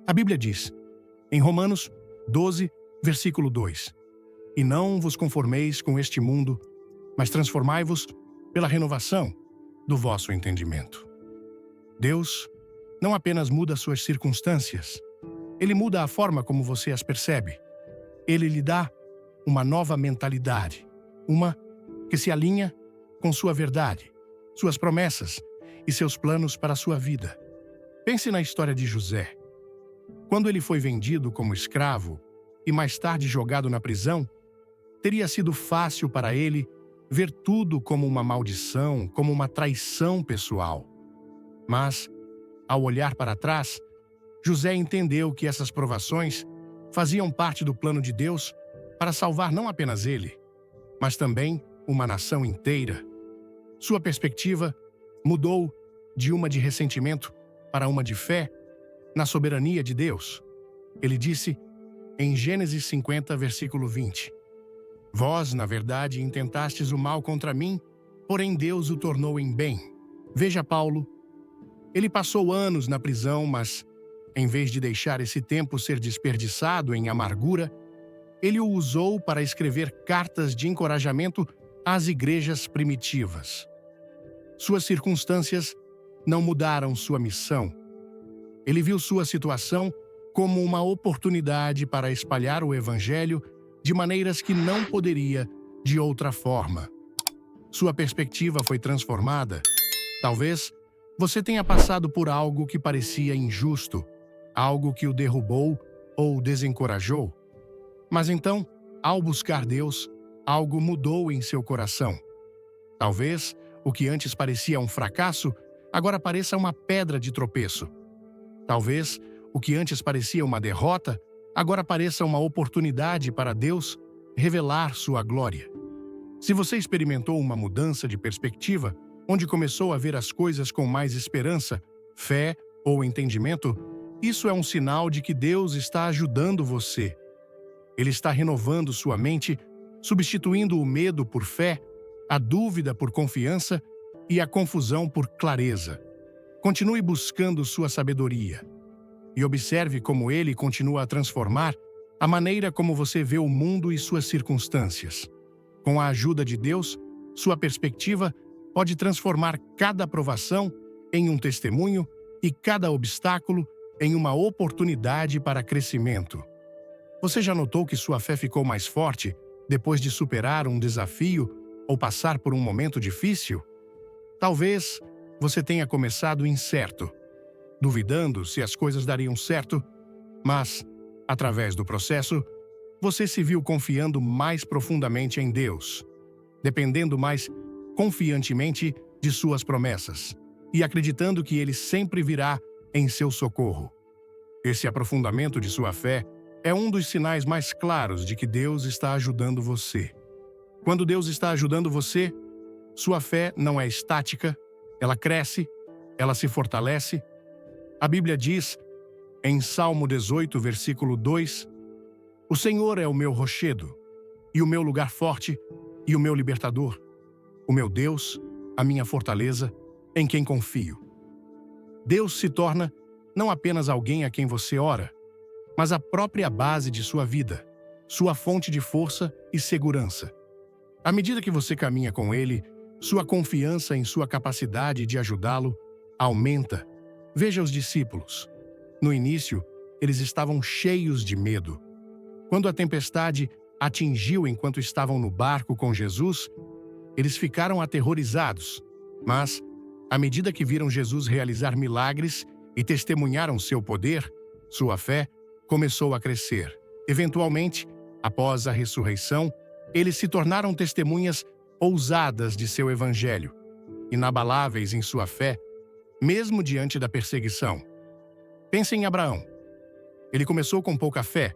A Bíblia diz, em Romanos 12, versículo 2, e não vos conformeis com este mundo, mas transformai-vos pela renovação do vosso entendimento. Deus não apenas muda suas circunstâncias, Ele muda a forma como você as percebe. Ele lhe dá uma nova mentalidade, uma que se alinha com sua verdade, suas promessas e seus planos para a sua vida. Pense na história de José. Quando ele foi vendido como escravo e mais tarde jogado na prisão, teria sido fácil para ele ver tudo como uma maldição, como uma traição pessoal. Mas, ao olhar para trás, José entendeu que essas provações faziam parte do plano de Deus para salvar não apenas ele, mas também uma nação inteira. Sua perspectiva mudou de uma de ressentimento para uma de fé na soberania de Deus. Ele disse em Gênesis 50, versículo 20, vós, na verdade, intentastes o mal contra mim, porém Deus o tornou em bem. Veja Paulo. Ele passou anos na prisão, mas, em vez de deixar esse tempo ser desperdiçado em amargura, ele o usou para escrever cartas de encorajamento às igrejas primitivas. Suas circunstâncias não mudaram sua missão. Ele viu sua situação como uma oportunidade para espalhar o Evangelho de maneiras que não poderia de outra forma. Sua perspectiva foi transformada. Talvez você tenha passado por algo que parecia injusto, algo que o derrubou ou desencorajou. Mas então, ao buscar Deus, algo mudou em seu coração. Talvez o que antes parecia um fracasso, agora pareça uma pedra de tropeço. Talvez o que antes parecia uma derrota, agora pareça uma oportunidade para Deus revelar sua glória. Se você experimentou uma mudança de perspectiva, onde começou a ver as coisas com mais esperança, fé ou entendimento, isso é um sinal de que Deus está ajudando você. Ele está renovando sua mente, substituindo o medo por fé, a dúvida por confiança e a confusão por clareza. Continue buscando sua sabedoria e observe como ele continua a transformar a maneira como você vê o mundo e suas circunstâncias. Com a ajuda de Deus, sua perspectiva pode transformar cada provação em um testemunho e cada obstáculo em uma oportunidade para crescimento. Você já notou que sua fé ficou mais forte depois de superar um desafio ou passar por um momento difícil? Talvez você tenha começado incerto, duvidando se as coisas dariam certo, mas, através do processo, você se viu confiando mais profundamente em Deus, dependendo mais confiantemente de suas promessas e acreditando que Ele sempre virá em seu socorro. Esse aprofundamento de sua fé é um dos sinais mais claros de que Deus está ajudando você. Quando Deus está ajudando você, sua fé não é estática, ela cresce, ela se fortalece. A Bíblia diz, em Salmo 18, versículo 2, "O Senhor é o meu rochedo, e o meu lugar forte, e o meu libertador, o meu Deus, a minha fortaleza, em quem confio." Deus se torna não apenas alguém a quem você ora, mas a própria base de sua vida, sua fonte de força e segurança. À medida que você caminha com Ele, sua confiança em sua capacidade de ajudá-lo aumenta. Veja os discípulos. No início, eles estavam cheios de medo. Quando a tempestade atingiu enquanto estavam no barco com Jesus, eles ficaram aterrorizados. Mas, à medida que viram Jesus realizar milagres e testemunharam seu poder, sua fé começou a crescer. Eventualmente, após a ressurreição, eles se tornaram testemunhas ousadas de seu evangelho, inabaláveis em sua fé, mesmo diante da perseguição. Pense em Abraão. Ele começou com pouca fé,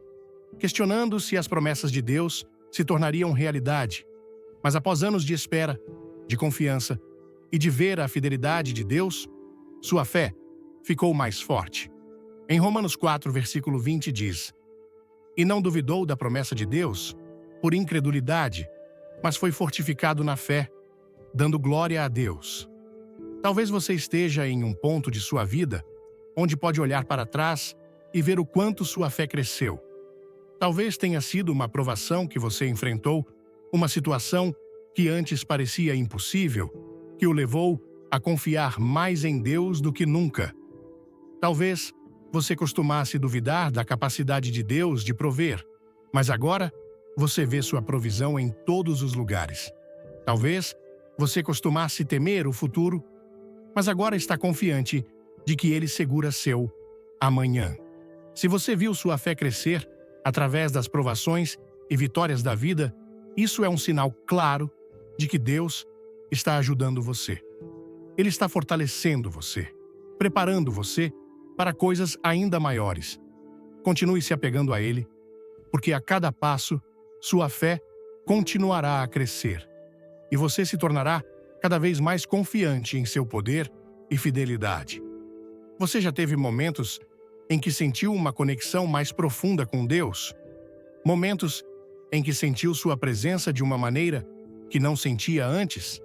questionando se as promessas de Deus se tornariam realidade. Mas após anos de espera, de confiança e de ver a fidelidade de Deus, sua fé ficou mais forte. Em Romanos 4, versículo 20 diz, "E não duvidou da promessa de Deus por incredulidade, mas foi fortificado na fé, dando glória a Deus." Talvez você esteja em um ponto de sua vida onde pode olhar para trás e ver o quanto sua fé cresceu. Talvez tenha sido uma provação que você enfrentou, uma situação que antes parecia impossível, que o levou a confiar mais em Deus do que nunca. Talvez você costumasse duvidar da capacidade de Deus de prover, mas agora você vê sua provisão em todos os lugares. Talvez você costumasse temer o futuro, mas agora está confiante de que Ele segura seu amanhã. Se você viu sua fé crescer através das provações e vitórias da vida, isso é um sinal claro de que Deus está ajudando você. Ele está fortalecendo você, preparando você para coisas ainda maiores. Continue se apegando a Ele, porque a cada passo, sua fé continuará a crescer e você se tornará cada vez mais confiante em seu poder e fidelidade. Você já teve momentos em que sentiu uma conexão mais profunda com Deus? Momentos em que sentiu sua presença de uma maneira que não sentia antes?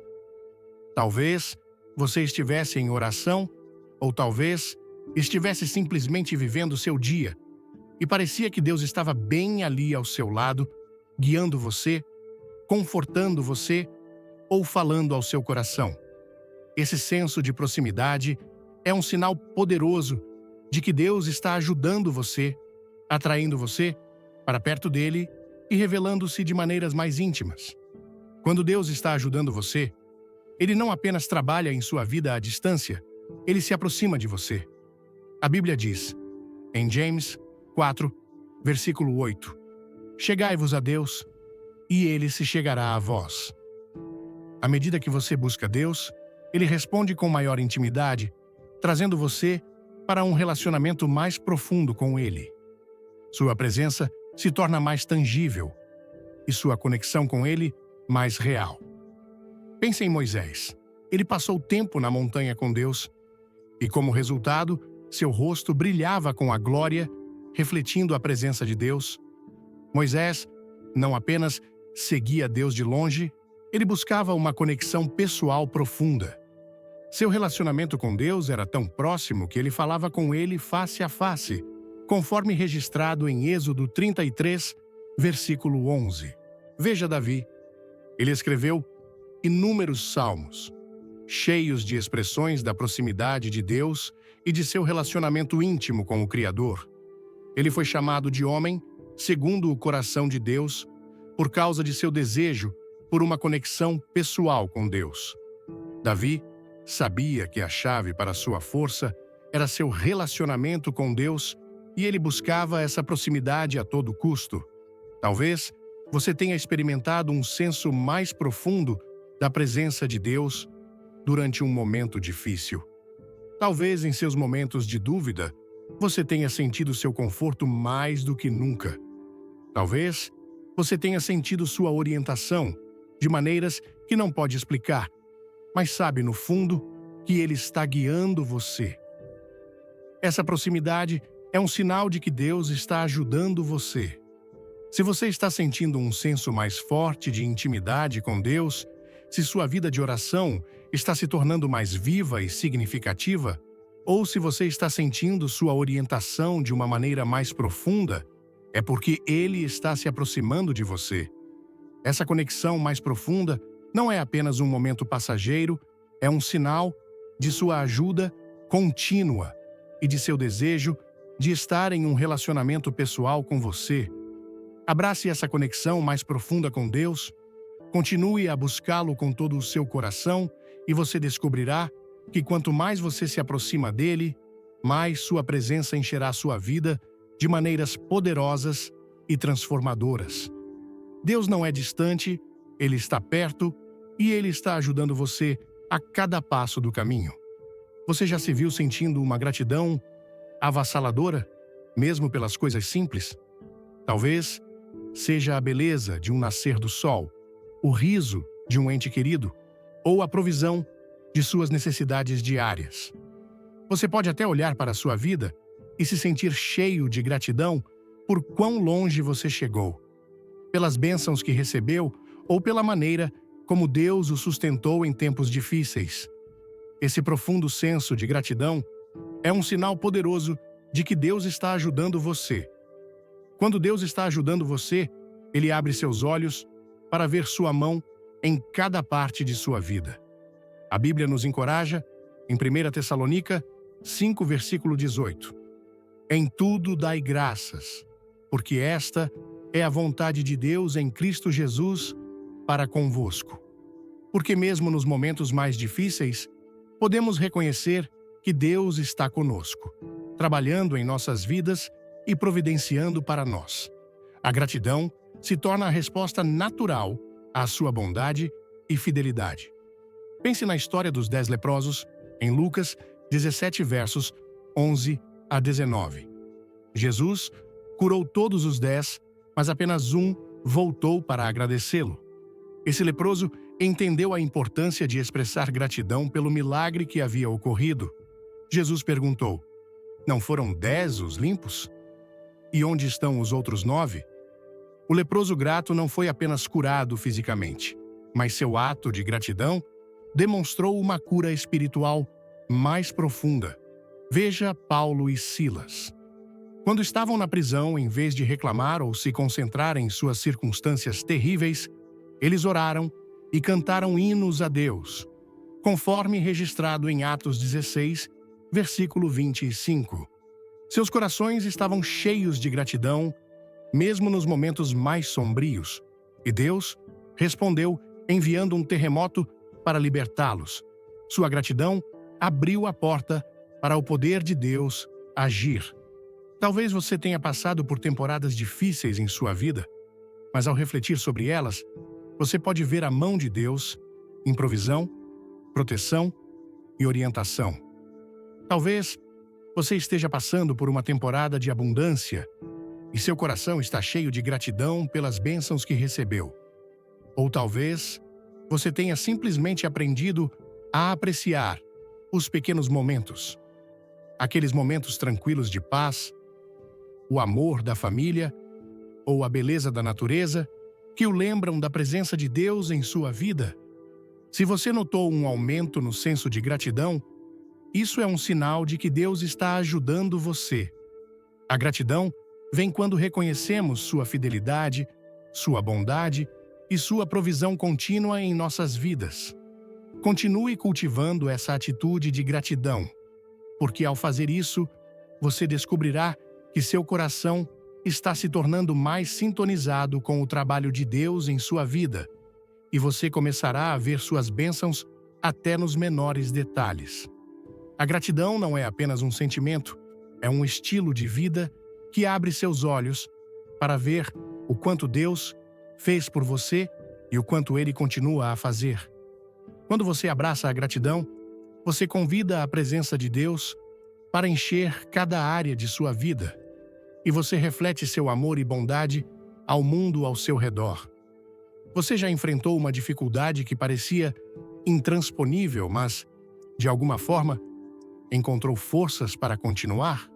Talvez você estivesse em oração, ou talvez estivesse simplesmente vivendo seu dia, e parecia que Deus estava bem ali ao seu lado, guiando você, confortando você ou falando ao seu coração. Esse senso de proximidade é um sinal poderoso de que Deus está ajudando você, atraindo você para perto dele e revelando-se de maneiras mais íntimas. Quando Deus está ajudando você, ele não apenas trabalha em sua vida à distância, ele se aproxima de você. A Bíblia diz, em James 4, versículo 8, chegai-vos a Deus, e ele se chegará a vós. À medida que você busca Deus, ele responde com maior intimidade, trazendo você para um relacionamento mais profundo com ele. Sua presença se torna mais tangível e sua conexão com ele mais real. Pense em Moisés. Ele passou tempo na montanha com Deus e, como resultado, seu rosto brilhava com a glória, refletindo a presença de Deus. Moisés não apenas seguia Deus de longe, ele buscava uma conexão pessoal profunda. Seu relacionamento com Deus era tão próximo que ele falava com ele face a face, conforme registrado em Êxodo 33, versículo 11. Veja Davi. Ele escreveu inúmeros salmos, cheios de expressões da proximidade de Deus e de seu relacionamento íntimo com o Criador. Ele foi chamado de homem, segundo o coração de Deus, por causa de seu desejo por uma conexão pessoal com Deus. Davi sabia que a chave para sua força era seu relacionamento com Deus e ele buscava essa proximidade a todo custo. Talvez você tenha experimentado um senso mais profundo da presença de Deus durante um momento difícil. Talvez em seus momentos de dúvida, você tenha sentido seu conforto mais do que nunca. Talvez você tenha sentido sua orientação de maneiras que não pode explicar, mas sabe no fundo que ele está guiando você. Essa proximidade é um sinal de que Deus está ajudando você. Se você está sentindo um senso mais forte de intimidade com Deus, se sua vida de oração está se tornando mais viva e significativa, ou se você está sentindo sua orientação de uma maneira mais profunda, é porque Ele está se aproximando de você. Essa conexão mais profunda não é apenas um momento passageiro, é um sinal de sua ajuda contínua e de seu desejo de estar em um relacionamento pessoal com você. Abrace essa conexão mais profunda com Deus, continue a buscá-lo com todo o seu coração e você descobrirá que quanto mais você se aproxima dele, mais sua presença encherá sua vida de maneiras poderosas e transformadoras. Deus não é distante, Ele está perto e Ele está ajudando você a cada passo do caminho. Você já se viu sentindo uma gratidão avassaladora, mesmo pelas coisas simples? Talvez seja a beleza de um nascer do sol, o riso de um ente querido ou a provisão de suas necessidades diárias. Você pode até olhar para a sua vida e se sentir cheio de gratidão por quão longe você chegou, pelas bênçãos que recebeu ou pela maneira como Deus o sustentou em tempos difíceis. Esse profundo senso de gratidão é um sinal poderoso de que Deus está ajudando você. Quando Deus está ajudando você, Ele abre seus olhos para ver sua mão em cada parte de sua vida. A Bíblia nos encoraja, em 1 Tessalônica 5, versículo 18. Em tudo dai graças, porque esta é a vontade de Deus em Cristo Jesus para convosco. Porque mesmo nos momentos mais difíceis, podemos reconhecer que Deus está conosco, trabalhando em nossas vidas e providenciando para nós. A gratidão se torna a resposta natural à sua bondade e fidelidade. Pense na história dos 10 leprosos, em Lucas 17, versos 11 a 19. Jesus curou todos os 10, mas apenas um voltou para agradecê-lo. Esse leproso entendeu a importância de expressar gratidão pelo milagre que havia ocorrido. Jesus perguntou: não foram 10 os limpos? E onde estão os outros 9? O leproso grato não foi apenas curado fisicamente, mas seu ato de gratidão demonstrou uma cura espiritual mais profunda. Veja Paulo e Silas. Quando estavam na prisão, em vez de reclamar ou se concentrar em suas circunstâncias terríveis, eles oraram e cantaram hinos a Deus, conforme registrado em Atos 16, versículo 25. Seus corações estavam cheios de gratidão, mesmo nos momentos mais sombrios, e Deus respondeu enviando um terremoto para libertá-los. Sua gratidão abriu a porta para o poder de Deus agir. Talvez você tenha passado por temporadas difíceis em sua vida, mas ao refletir sobre elas, você pode ver a mão de Deus em provisão, proteção e orientação. Talvez você esteja passando por uma temporada de abundância e seu coração está cheio de gratidão pelas bênçãos que recebeu. Ou talvez você tenha simplesmente aprendido a apreciar os pequenos momentos, aqueles momentos tranquilos de paz, o amor da família ou a beleza da natureza que o lembram da presença de Deus em sua vida. Se você notou um aumento no senso de gratidão, isso é um sinal de que Deus está ajudando você. A gratidão vem quando reconhecemos sua fidelidade, sua bondade e sua provisão contínua em nossas vidas. Continue cultivando essa atitude de gratidão, porque ao fazer isso, você descobrirá que seu coração está se tornando mais sintonizado com o trabalho de Deus em sua vida, e você começará a ver suas bênçãos até nos menores detalhes. A gratidão não é apenas um sentimento, é um estilo de vida que abre seus olhos para ver o quanto Deus fez por você e o quanto Ele continua a fazer. Quando você abraça a gratidão, você convida a presença de Deus para encher cada área de sua vida, e você reflete seu amor e bondade ao mundo ao seu redor. Você já enfrentou uma dificuldade que parecia intransponível, mas, de alguma forma, encontrou forças para continuar?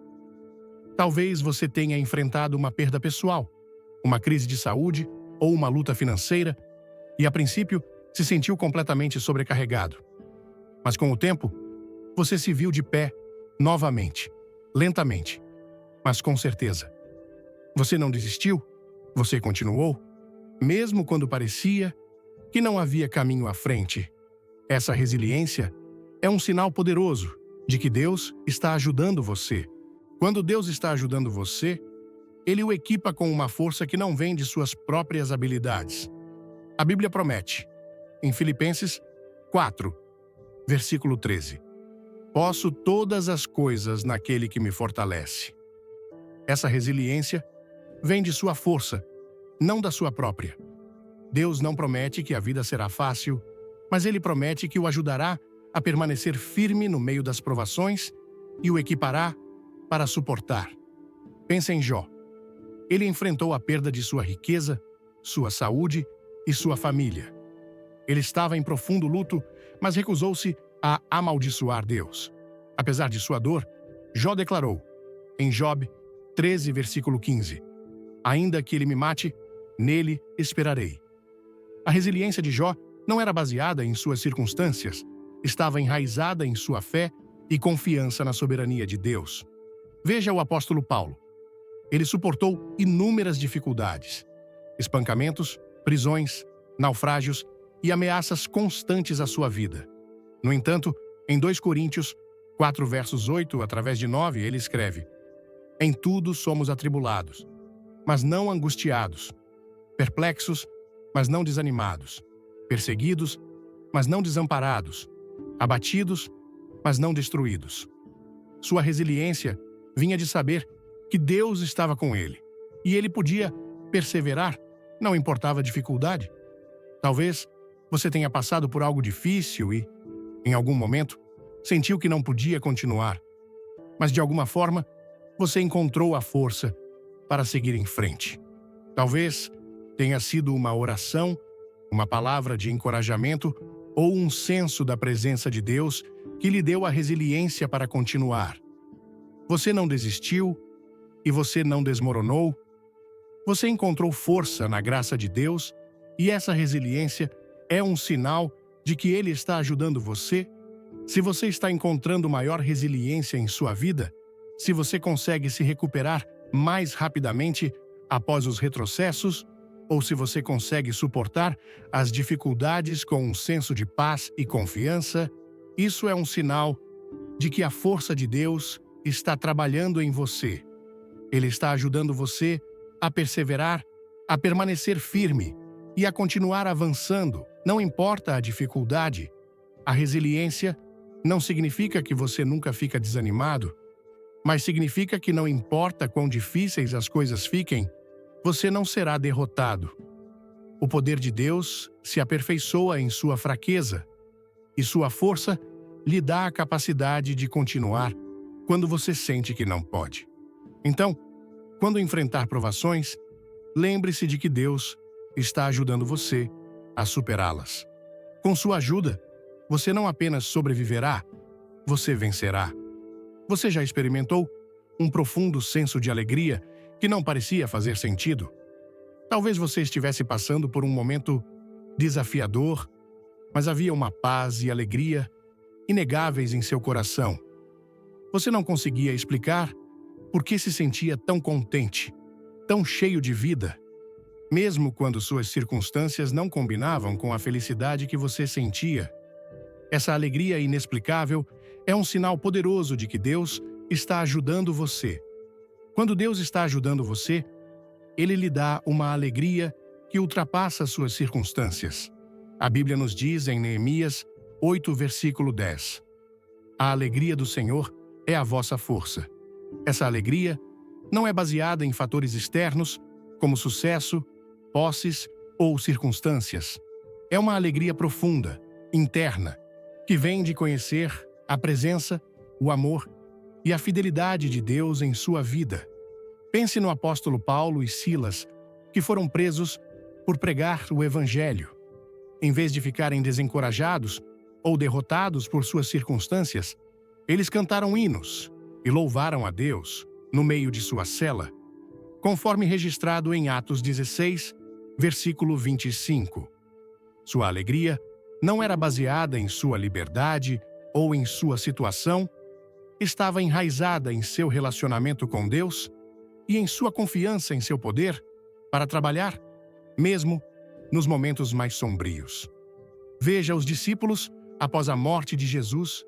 Talvez você tenha enfrentado uma perda pessoal, uma crise de saúde ou uma luta financeira, e a princípio se sentiu completamente sobrecarregado. Mas com o tempo, você se viu de pé novamente, lentamente, mas com certeza. Você não desistiu, você continuou, mesmo quando parecia que não havia caminho à frente. Essa resiliência é um sinal poderoso de que Deus está ajudando você. Quando Deus está ajudando você, Ele o equipa com uma força que não vem de suas próprias habilidades. A Bíblia promete, em Filipenses 4, versículo 13, "Posso todas as coisas naquele que me fortalece." Essa resiliência vem de sua força, não da sua própria. Deus não promete que a vida será fácil, mas Ele promete que o ajudará a permanecer firme no meio das provações e o equipará para suportar. Pense em Jó. Ele enfrentou a perda de sua riqueza, sua saúde e sua família. Ele estava em profundo luto, mas recusou-se a amaldiçoar Deus. Apesar de sua dor, Jó declarou, em Job 13, versículo 15, "Ainda que ele me mate, nele esperarei." A resiliência de Jó não era baseada em suas circunstâncias, estava enraizada em sua fé e confiança na soberania de Deus. Veja o apóstolo Paulo. Ele suportou inúmeras dificuldades, espancamentos, prisões, naufrágios e ameaças constantes à sua vida. No entanto, em 2 Coríntios 4, versos 8 através de 9, ele escreve, "Em tudo somos atribulados, mas não angustiados, perplexos, mas não desanimados, perseguidos, mas não desamparados, abatidos, mas não destruídos." Sua resiliência vinha de saber que Deus estava com ele, e ele podia perseverar, não importava a dificuldade. Talvez você tenha passado por algo difícil e, em algum momento, sentiu que não podia continuar, mas de alguma forma, você encontrou a força para seguir em frente. Talvez tenha sido uma oração, uma palavra de encorajamento ou um senso da presença de Deus que lhe deu a resiliência para continuar. Você não desistiu e você não desmoronou. Você encontrou força na graça de Deus e essa resiliência é um sinal de que Ele está ajudando você. Se você está encontrando maior resiliência em sua vida, se você consegue se recuperar mais rapidamente após os retrocessos, ou se você consegue suportar as dificuldades com um senso de paz e confiança, isso é um sinal de que a força de Deus está trabalhando em você. Ele está ajudando você a perseverar, a permanecer firme e a continuar avançando, não importa a dificuldade. A resiliência não significa que você nunca fica desanimado, mas significa que não importa quão difíceis as coisas fiquem, você não será derrotado. O poder de Deus se aperfeiçoa em sua fraqueza, e sua força lhe dá a capacidade de continuar quando você sente que não pode. Então, quando enfrentar provações, lembre-se de que Deus está ajudando você a superá-las. Com sua ajuda, você não apenas sobreviverá, você vencerá. Você já experimentou um profundo senso de alegria que não parecia fazer sentido? Talvez você estivesse passando por um momento desafiador, mas havia uma paz e alegria inegáveis em seu coração. Você não conseguia explicar por que se sentia tão contente, tão cheio de vida, mesmo quando suas circunstâncias não combinavam com a felicidade que você sentia. Essa alegria inexplicável é um sinal poderoso de que Deus está ajudando você. Quando Deus está ajudando você, Ele lhe dá uma alegria que ultrapassa suas circunstâncias. A Bíblia nos diz em Neemias 8, versículo 10: A alegria do Senhor é a vossa força. Essa alegria não é baseada em fatores externos, como sucesso, posses ou circunstâncias. É uma alegria profunda, interna, que vem de conhecer a presença, o amor e a fidelidade de Deus em sua vida. Pense no apóstolo Paulo e Silas, que foram presos por pregar o Evangelho. Em vez de ficarem desencorajados ou derrotados por suas circunstâncias, eles cantaram hinos e louvaram a Deus no meio de sua cela, conforme registrado em Atos 16, versículo 25. Sua alegria não era baseada em sua liberdade ou em sua situação, estava enraizada em seu relacionamento com Deus e em sua confiança em seu poder para trabalhar, mesmo nos momentos mais sombrios. Veja os discípulos após a morte de Jesus.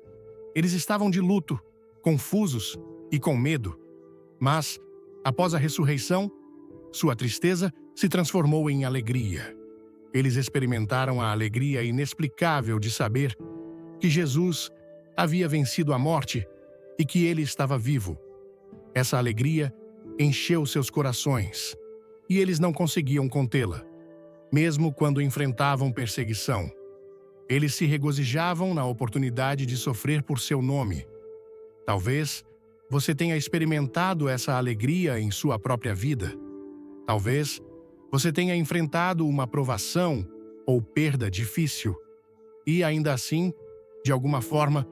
Eles estavam de luto, confusos e com medo. Mas, após a ressurreição, sua tristeza se transformou em alegria. Eles experimentaram a alegria inexplicável de saber que Jesus havia vencido a morte e que ele estava vivo. Essa alegria encheu seus corações e eles não conseguiam contê-la, mesmo quando enfrentavam perseguição. Eles se regozijavam na oportunidade de sofrer por seu nome. Talvez você tenha experimentado essa alegria em sua própria vida. Talvez você tenha enfrentado uma provação ou perda difícil. E ainda assim, de alguma forma,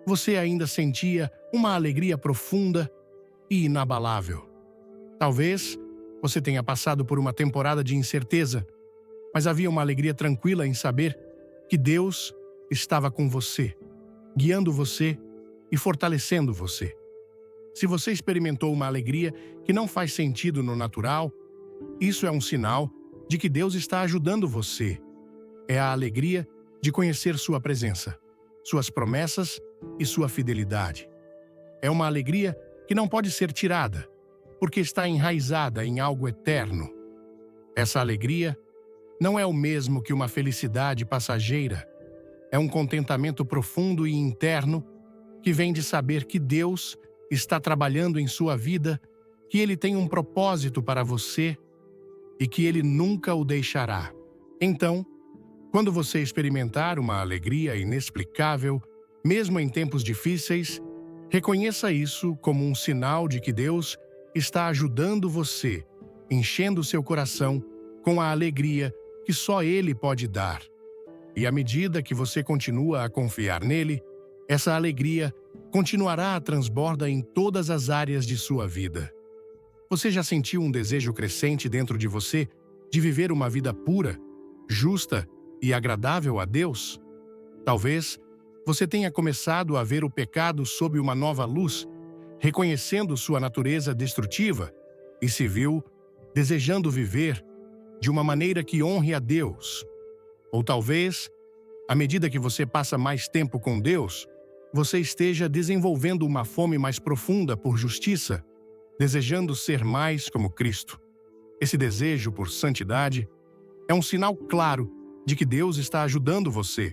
você ainda sentia uma alegria profunda e inabalável. Talvez você tenha passado por uma temporada de incerteza, mas havia uma alegria tranquila em saber que Deus estava com você, guiando você e fortalecendo você. Se você experimentou uma alegria que não faz sentido no natural, isso é um sinal de que Deus está ajudando você. É a alegria de conhecer sua presença, suas promessas e sua fidelidade. É uma alegria que não pode ser tirada, porque está enraizada em algo eterno. Essa alegria não é o mesmo que uma felicidade passageira. É um contentamento profundo e interno que vem de saber que Deus está trabalhando em sua vida, que Ele tem um propósito para você e que Ele nunca o deixará. Então, quando você experimentar uma alegria inexplicável, mesmo em tempos difíceis, reconheça isso como um sinal de que Deus está ajudando você, enchendo seu coração com a alegria que só Ele pode dar. E à medida que você continua a confiar nele, essa alegria continuará a transbordar em todas as áreas de sua vida. Você já sentiu um desejo crescente dentro de você de viver uma vida pura, justa e agradável a Deus? Talvez você tenha começado a ver o pecado sob uma nova luz, reconhecendo sua natureza destrutiva e se viu desejando viver de uma maneira que honre a Deus. Ou talvez, à medida que você passa mais tempo com Deus, você esteja desenvolvendo uma fome mais profunda por justiça, desejando ser mais como Cristo. Esse desejo por santidade é um sinal claro de que Deus está ajudando você.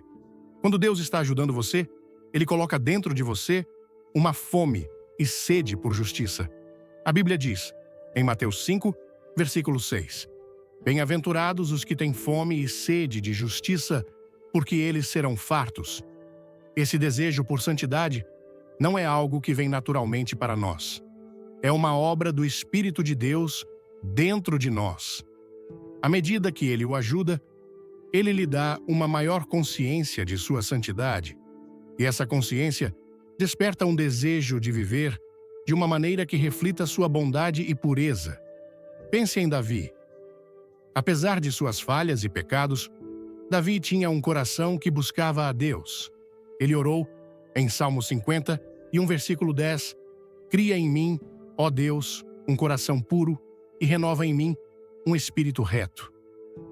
Quando Deus está ajudando você, Ele coloca dentro de você uma fome e sede por justiça. A Bíblia diz, em Mateus 5, versículo 6, Bem-aventurados os que têm fome e sede de justiça, porque eles serão fartos. Esse desejo por santidade não é algo que vem naturalmente para nós. É uma obra do Espírito de Deus dentro de nós. À medida que Ele o ajuda, Ele lhe dá uma maior consciência de sua santidade. E essa consciência desperta um desejo de viver de uma maneira que reflita sua bondade e pureza. Pense em Davi. Apesar de suas falhas e pecados, Davi tinha um coração que buscava a Deus. Ele orou, em Salmo 50, e versículo 10, Cria em mim, ó Deus, um coração puro e renova em mim um espírito reto.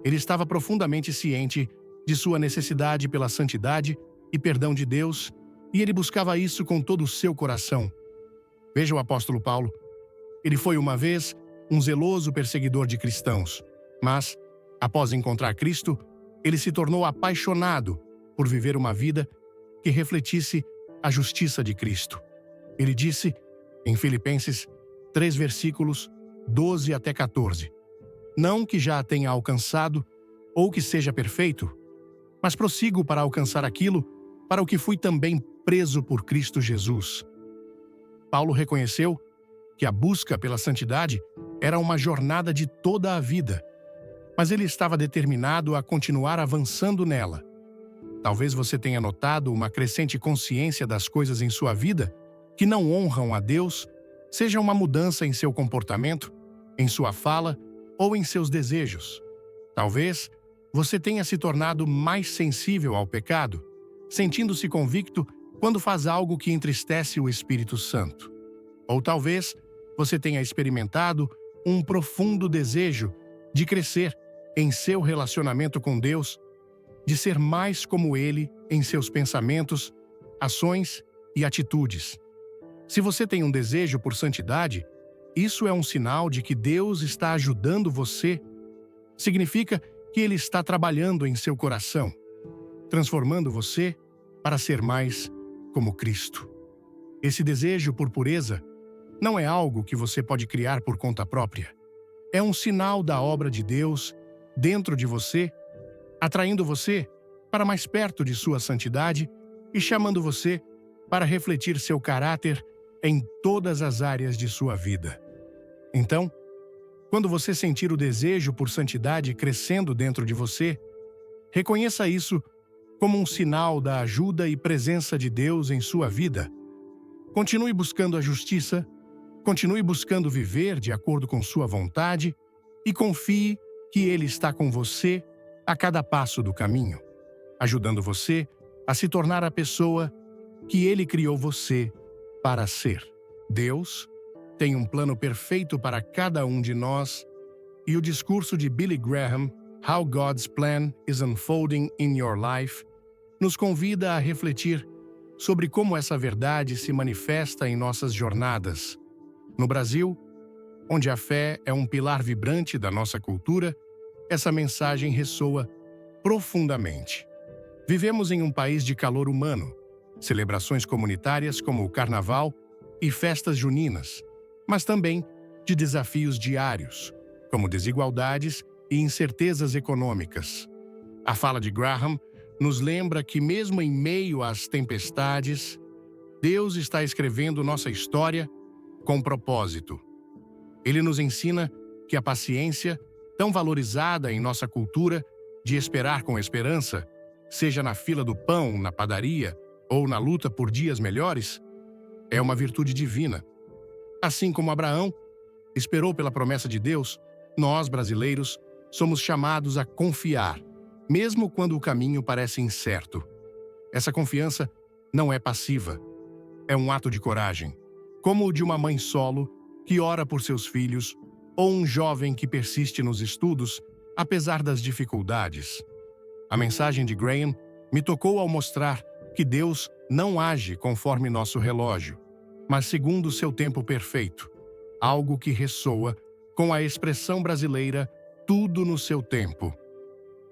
Ele estava profundamente ciente de sua necessidade pela santidade e perdão de Deus, e ele buscava isso com todo o seu coração. Veja o apóstolo Paulo. Ele foi uma vez um zeloso perseguidor de cristãos, mas, após encontrar Cristo, ele se tornou apaixonado por viver uma vida que refletisse a justiça de Cristo. Ele disse, em Filipenses 3 versículos 12 até 14, Não que já a tenha alcançado ou que seja perfeito, mas prossigo para alcançar aquilo para o que fui também preso por Cristo Jesus. Paulo reconheceu que a busca pela santidade era uma jornada de toda a vida, mas ele estava determinado a continuar avançando nela. Talvez você tenha notado uma crescente consciência das coisas em sua vida que não honram a Deus, seja uma mudança em seu comportamento, em sua fala ou em seus desejos. Talvez você tenha se tornado mais sensível ao pecado, sentindo-se convicto quando faz algo que entristece o Espírito Santo. Ou talvez você tenha experimentado um profundo desejo de crescer em seu relacionamento com Deus, de ser mais como Ele em seus pensamentos, ações e atitudes. Se você tem um desejo por santidade, isso é um sinal de que Deus está ajudando você. Significa que Ele está trabalhando em seu coração, transformando você para ser mais como Cristo. Esse desejo por pureza não é algo que você pode criar por conta própria. É um sinal da obra de Deus dentro de você, atraindo você para mais perto de sua santidade e chamando você para refletir seu caráter em todas as áreas de sua vida. Então, quando você sentir o desejo por santidade crescendo dentro de você, reconheça isso como um sinal da ajuda e presença de Deus em sua vida. Continue buscando a justiça, continue buscando viver de acordo com sua vontade e confie que Ele está com você a cada passo do caminho, ajudando você a se tornar a pessoa que Ele criou você para ser. Deus tem um plano perfeito para cada um de nós, e o discurso de Billy Graham, How God's Plan is Unfolding in Your Life, nos convida a refletir sobre como essa verdade se manifesta em nossas jornadas. No Brasil, onde a fé é um pilar vibrante da nossa cultura, essa mensagem ressoa profundamente. Vivemos em um país de calor humano, celebrações comunitárias como o Carnaval e festas juninas, mas também de desafios diários, como desigualdades e incertezas econômicas. A fala de Graham nos lembra que mesmo em meio às tempestades, Deus está escrevendo nossa história com propósito. Ele nos ensina que a paciência, tão valorizada em nossa cultura, de esperar com esperança, seja na fila do pão, na padaria ou na luta por dias melhores, é uma virtude divina. Assim como Abraão esperou pela promessa de Deus, nós, brasileiros, somos chamados a confiar, mesmo quando o caminho parece incerto. Essa confiança não é passiva, é um ato de coragem, como o de uma mãe solo que ora por seus filhos ou um jovem que persiste nos estudos apesar das dificuldades. A mensagem de Graham me tocou ao mostrar que Deus não age conforme nosso relógio, mas segundo o seu tempo perfeito, algo que ressoa com a expressão brasileira tudo no seu tempo.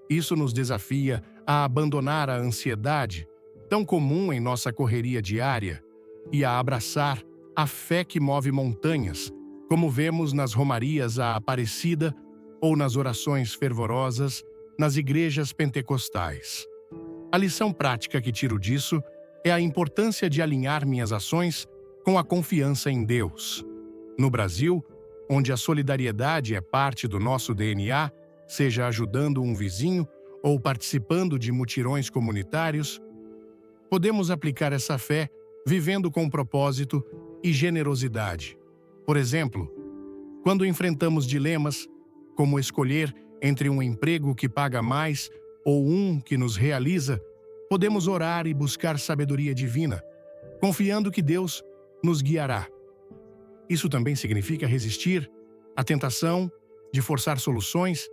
Isso nos desafia a abandonar a ansiedade, tão comum em nossa correria diária, e a abraçar a fé que move montanhas, como vemos nas romarias à Aparecida ou nas orações fervorosas nas igrejas pentecostais. A lição prática que tiro disso é a importância de alinhar minhas ações com a confiança em Deus. No Brasil, onde a solidariedade é parte do nosso DNA, seja ajudando um vizinho ou participando de mutirões comunitários, podemos aplicar essa fé vivendo com propósito e generosidade. Por exemplo, quando enfrentamos dilemas, como escolher entre um emprego que paga mais ou um que nos realiza, podemos orar e buscar sabedoria divina, confiando que Deus nos guiará. Isso também significa resistir à tentação de forçar soluções,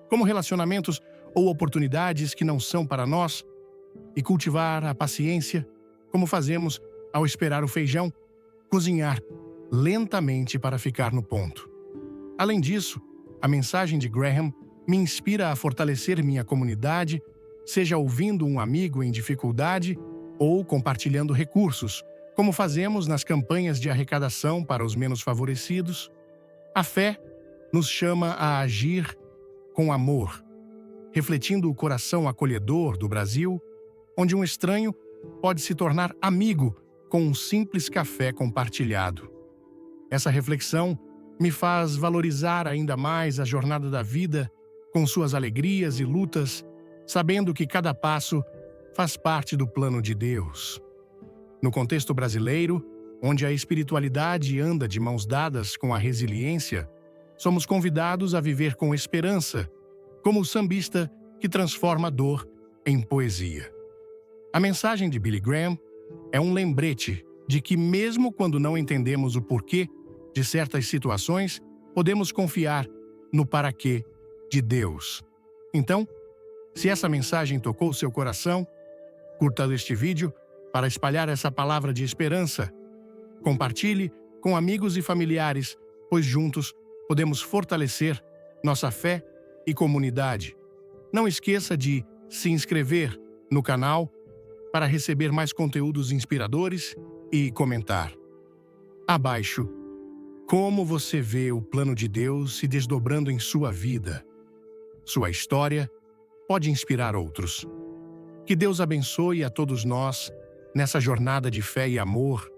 como relacionamentos ou oportunidades que não são para nós, e cultivar a paciência, como fazemos ao esperar o feijão cozinhar lentamente para ficar no ponto. Além disso, a mensagem de Graham me inspira a fortalecer minha comunidade, seja ouvindo um amigo em dificuldade ou compartilhando recursos, como fazemos nas campanhas de arrecadação para os menos favorecidos. A fé nos chama a agir com amor, refletindo o coração acolhedor do Brasil, onde um estranho pode se tornar amigo com um simples café compartilhado. Essa reflexão me faz valorizar ainda mais a jornada da vida, com suas alegrias e lutas, sabendo que cada passo faz parte do plano de Deus. No contexto brasileiro, onde a espiritualidade anda de mãos dadas com a resiliência, somos convidados a viver com esperança, como o sambista que transforma a dor em poesia. A mensagem de Billy Graham é um lembrete de que, mesmo quando não entendemos o porquê de certas situações, podemos confiar no para-quê de Deus. Então, se essa mensagem tocou seu coração, curta este vídeo para espalhar essa palavra de esperança. Compartilhe com amigos e familiares, pois juntos podemos fortalecer nossa fé e comunidade. Não esqueça de se inscrever no canal para receber mais conteúdos inspiradores e comentar. Abaixo, como você vê o plano de Deus se desdobrando em sua vida? Sua história pode inspirar outros. Que Deus abençoe a todos nós nessa jornada de fé e amor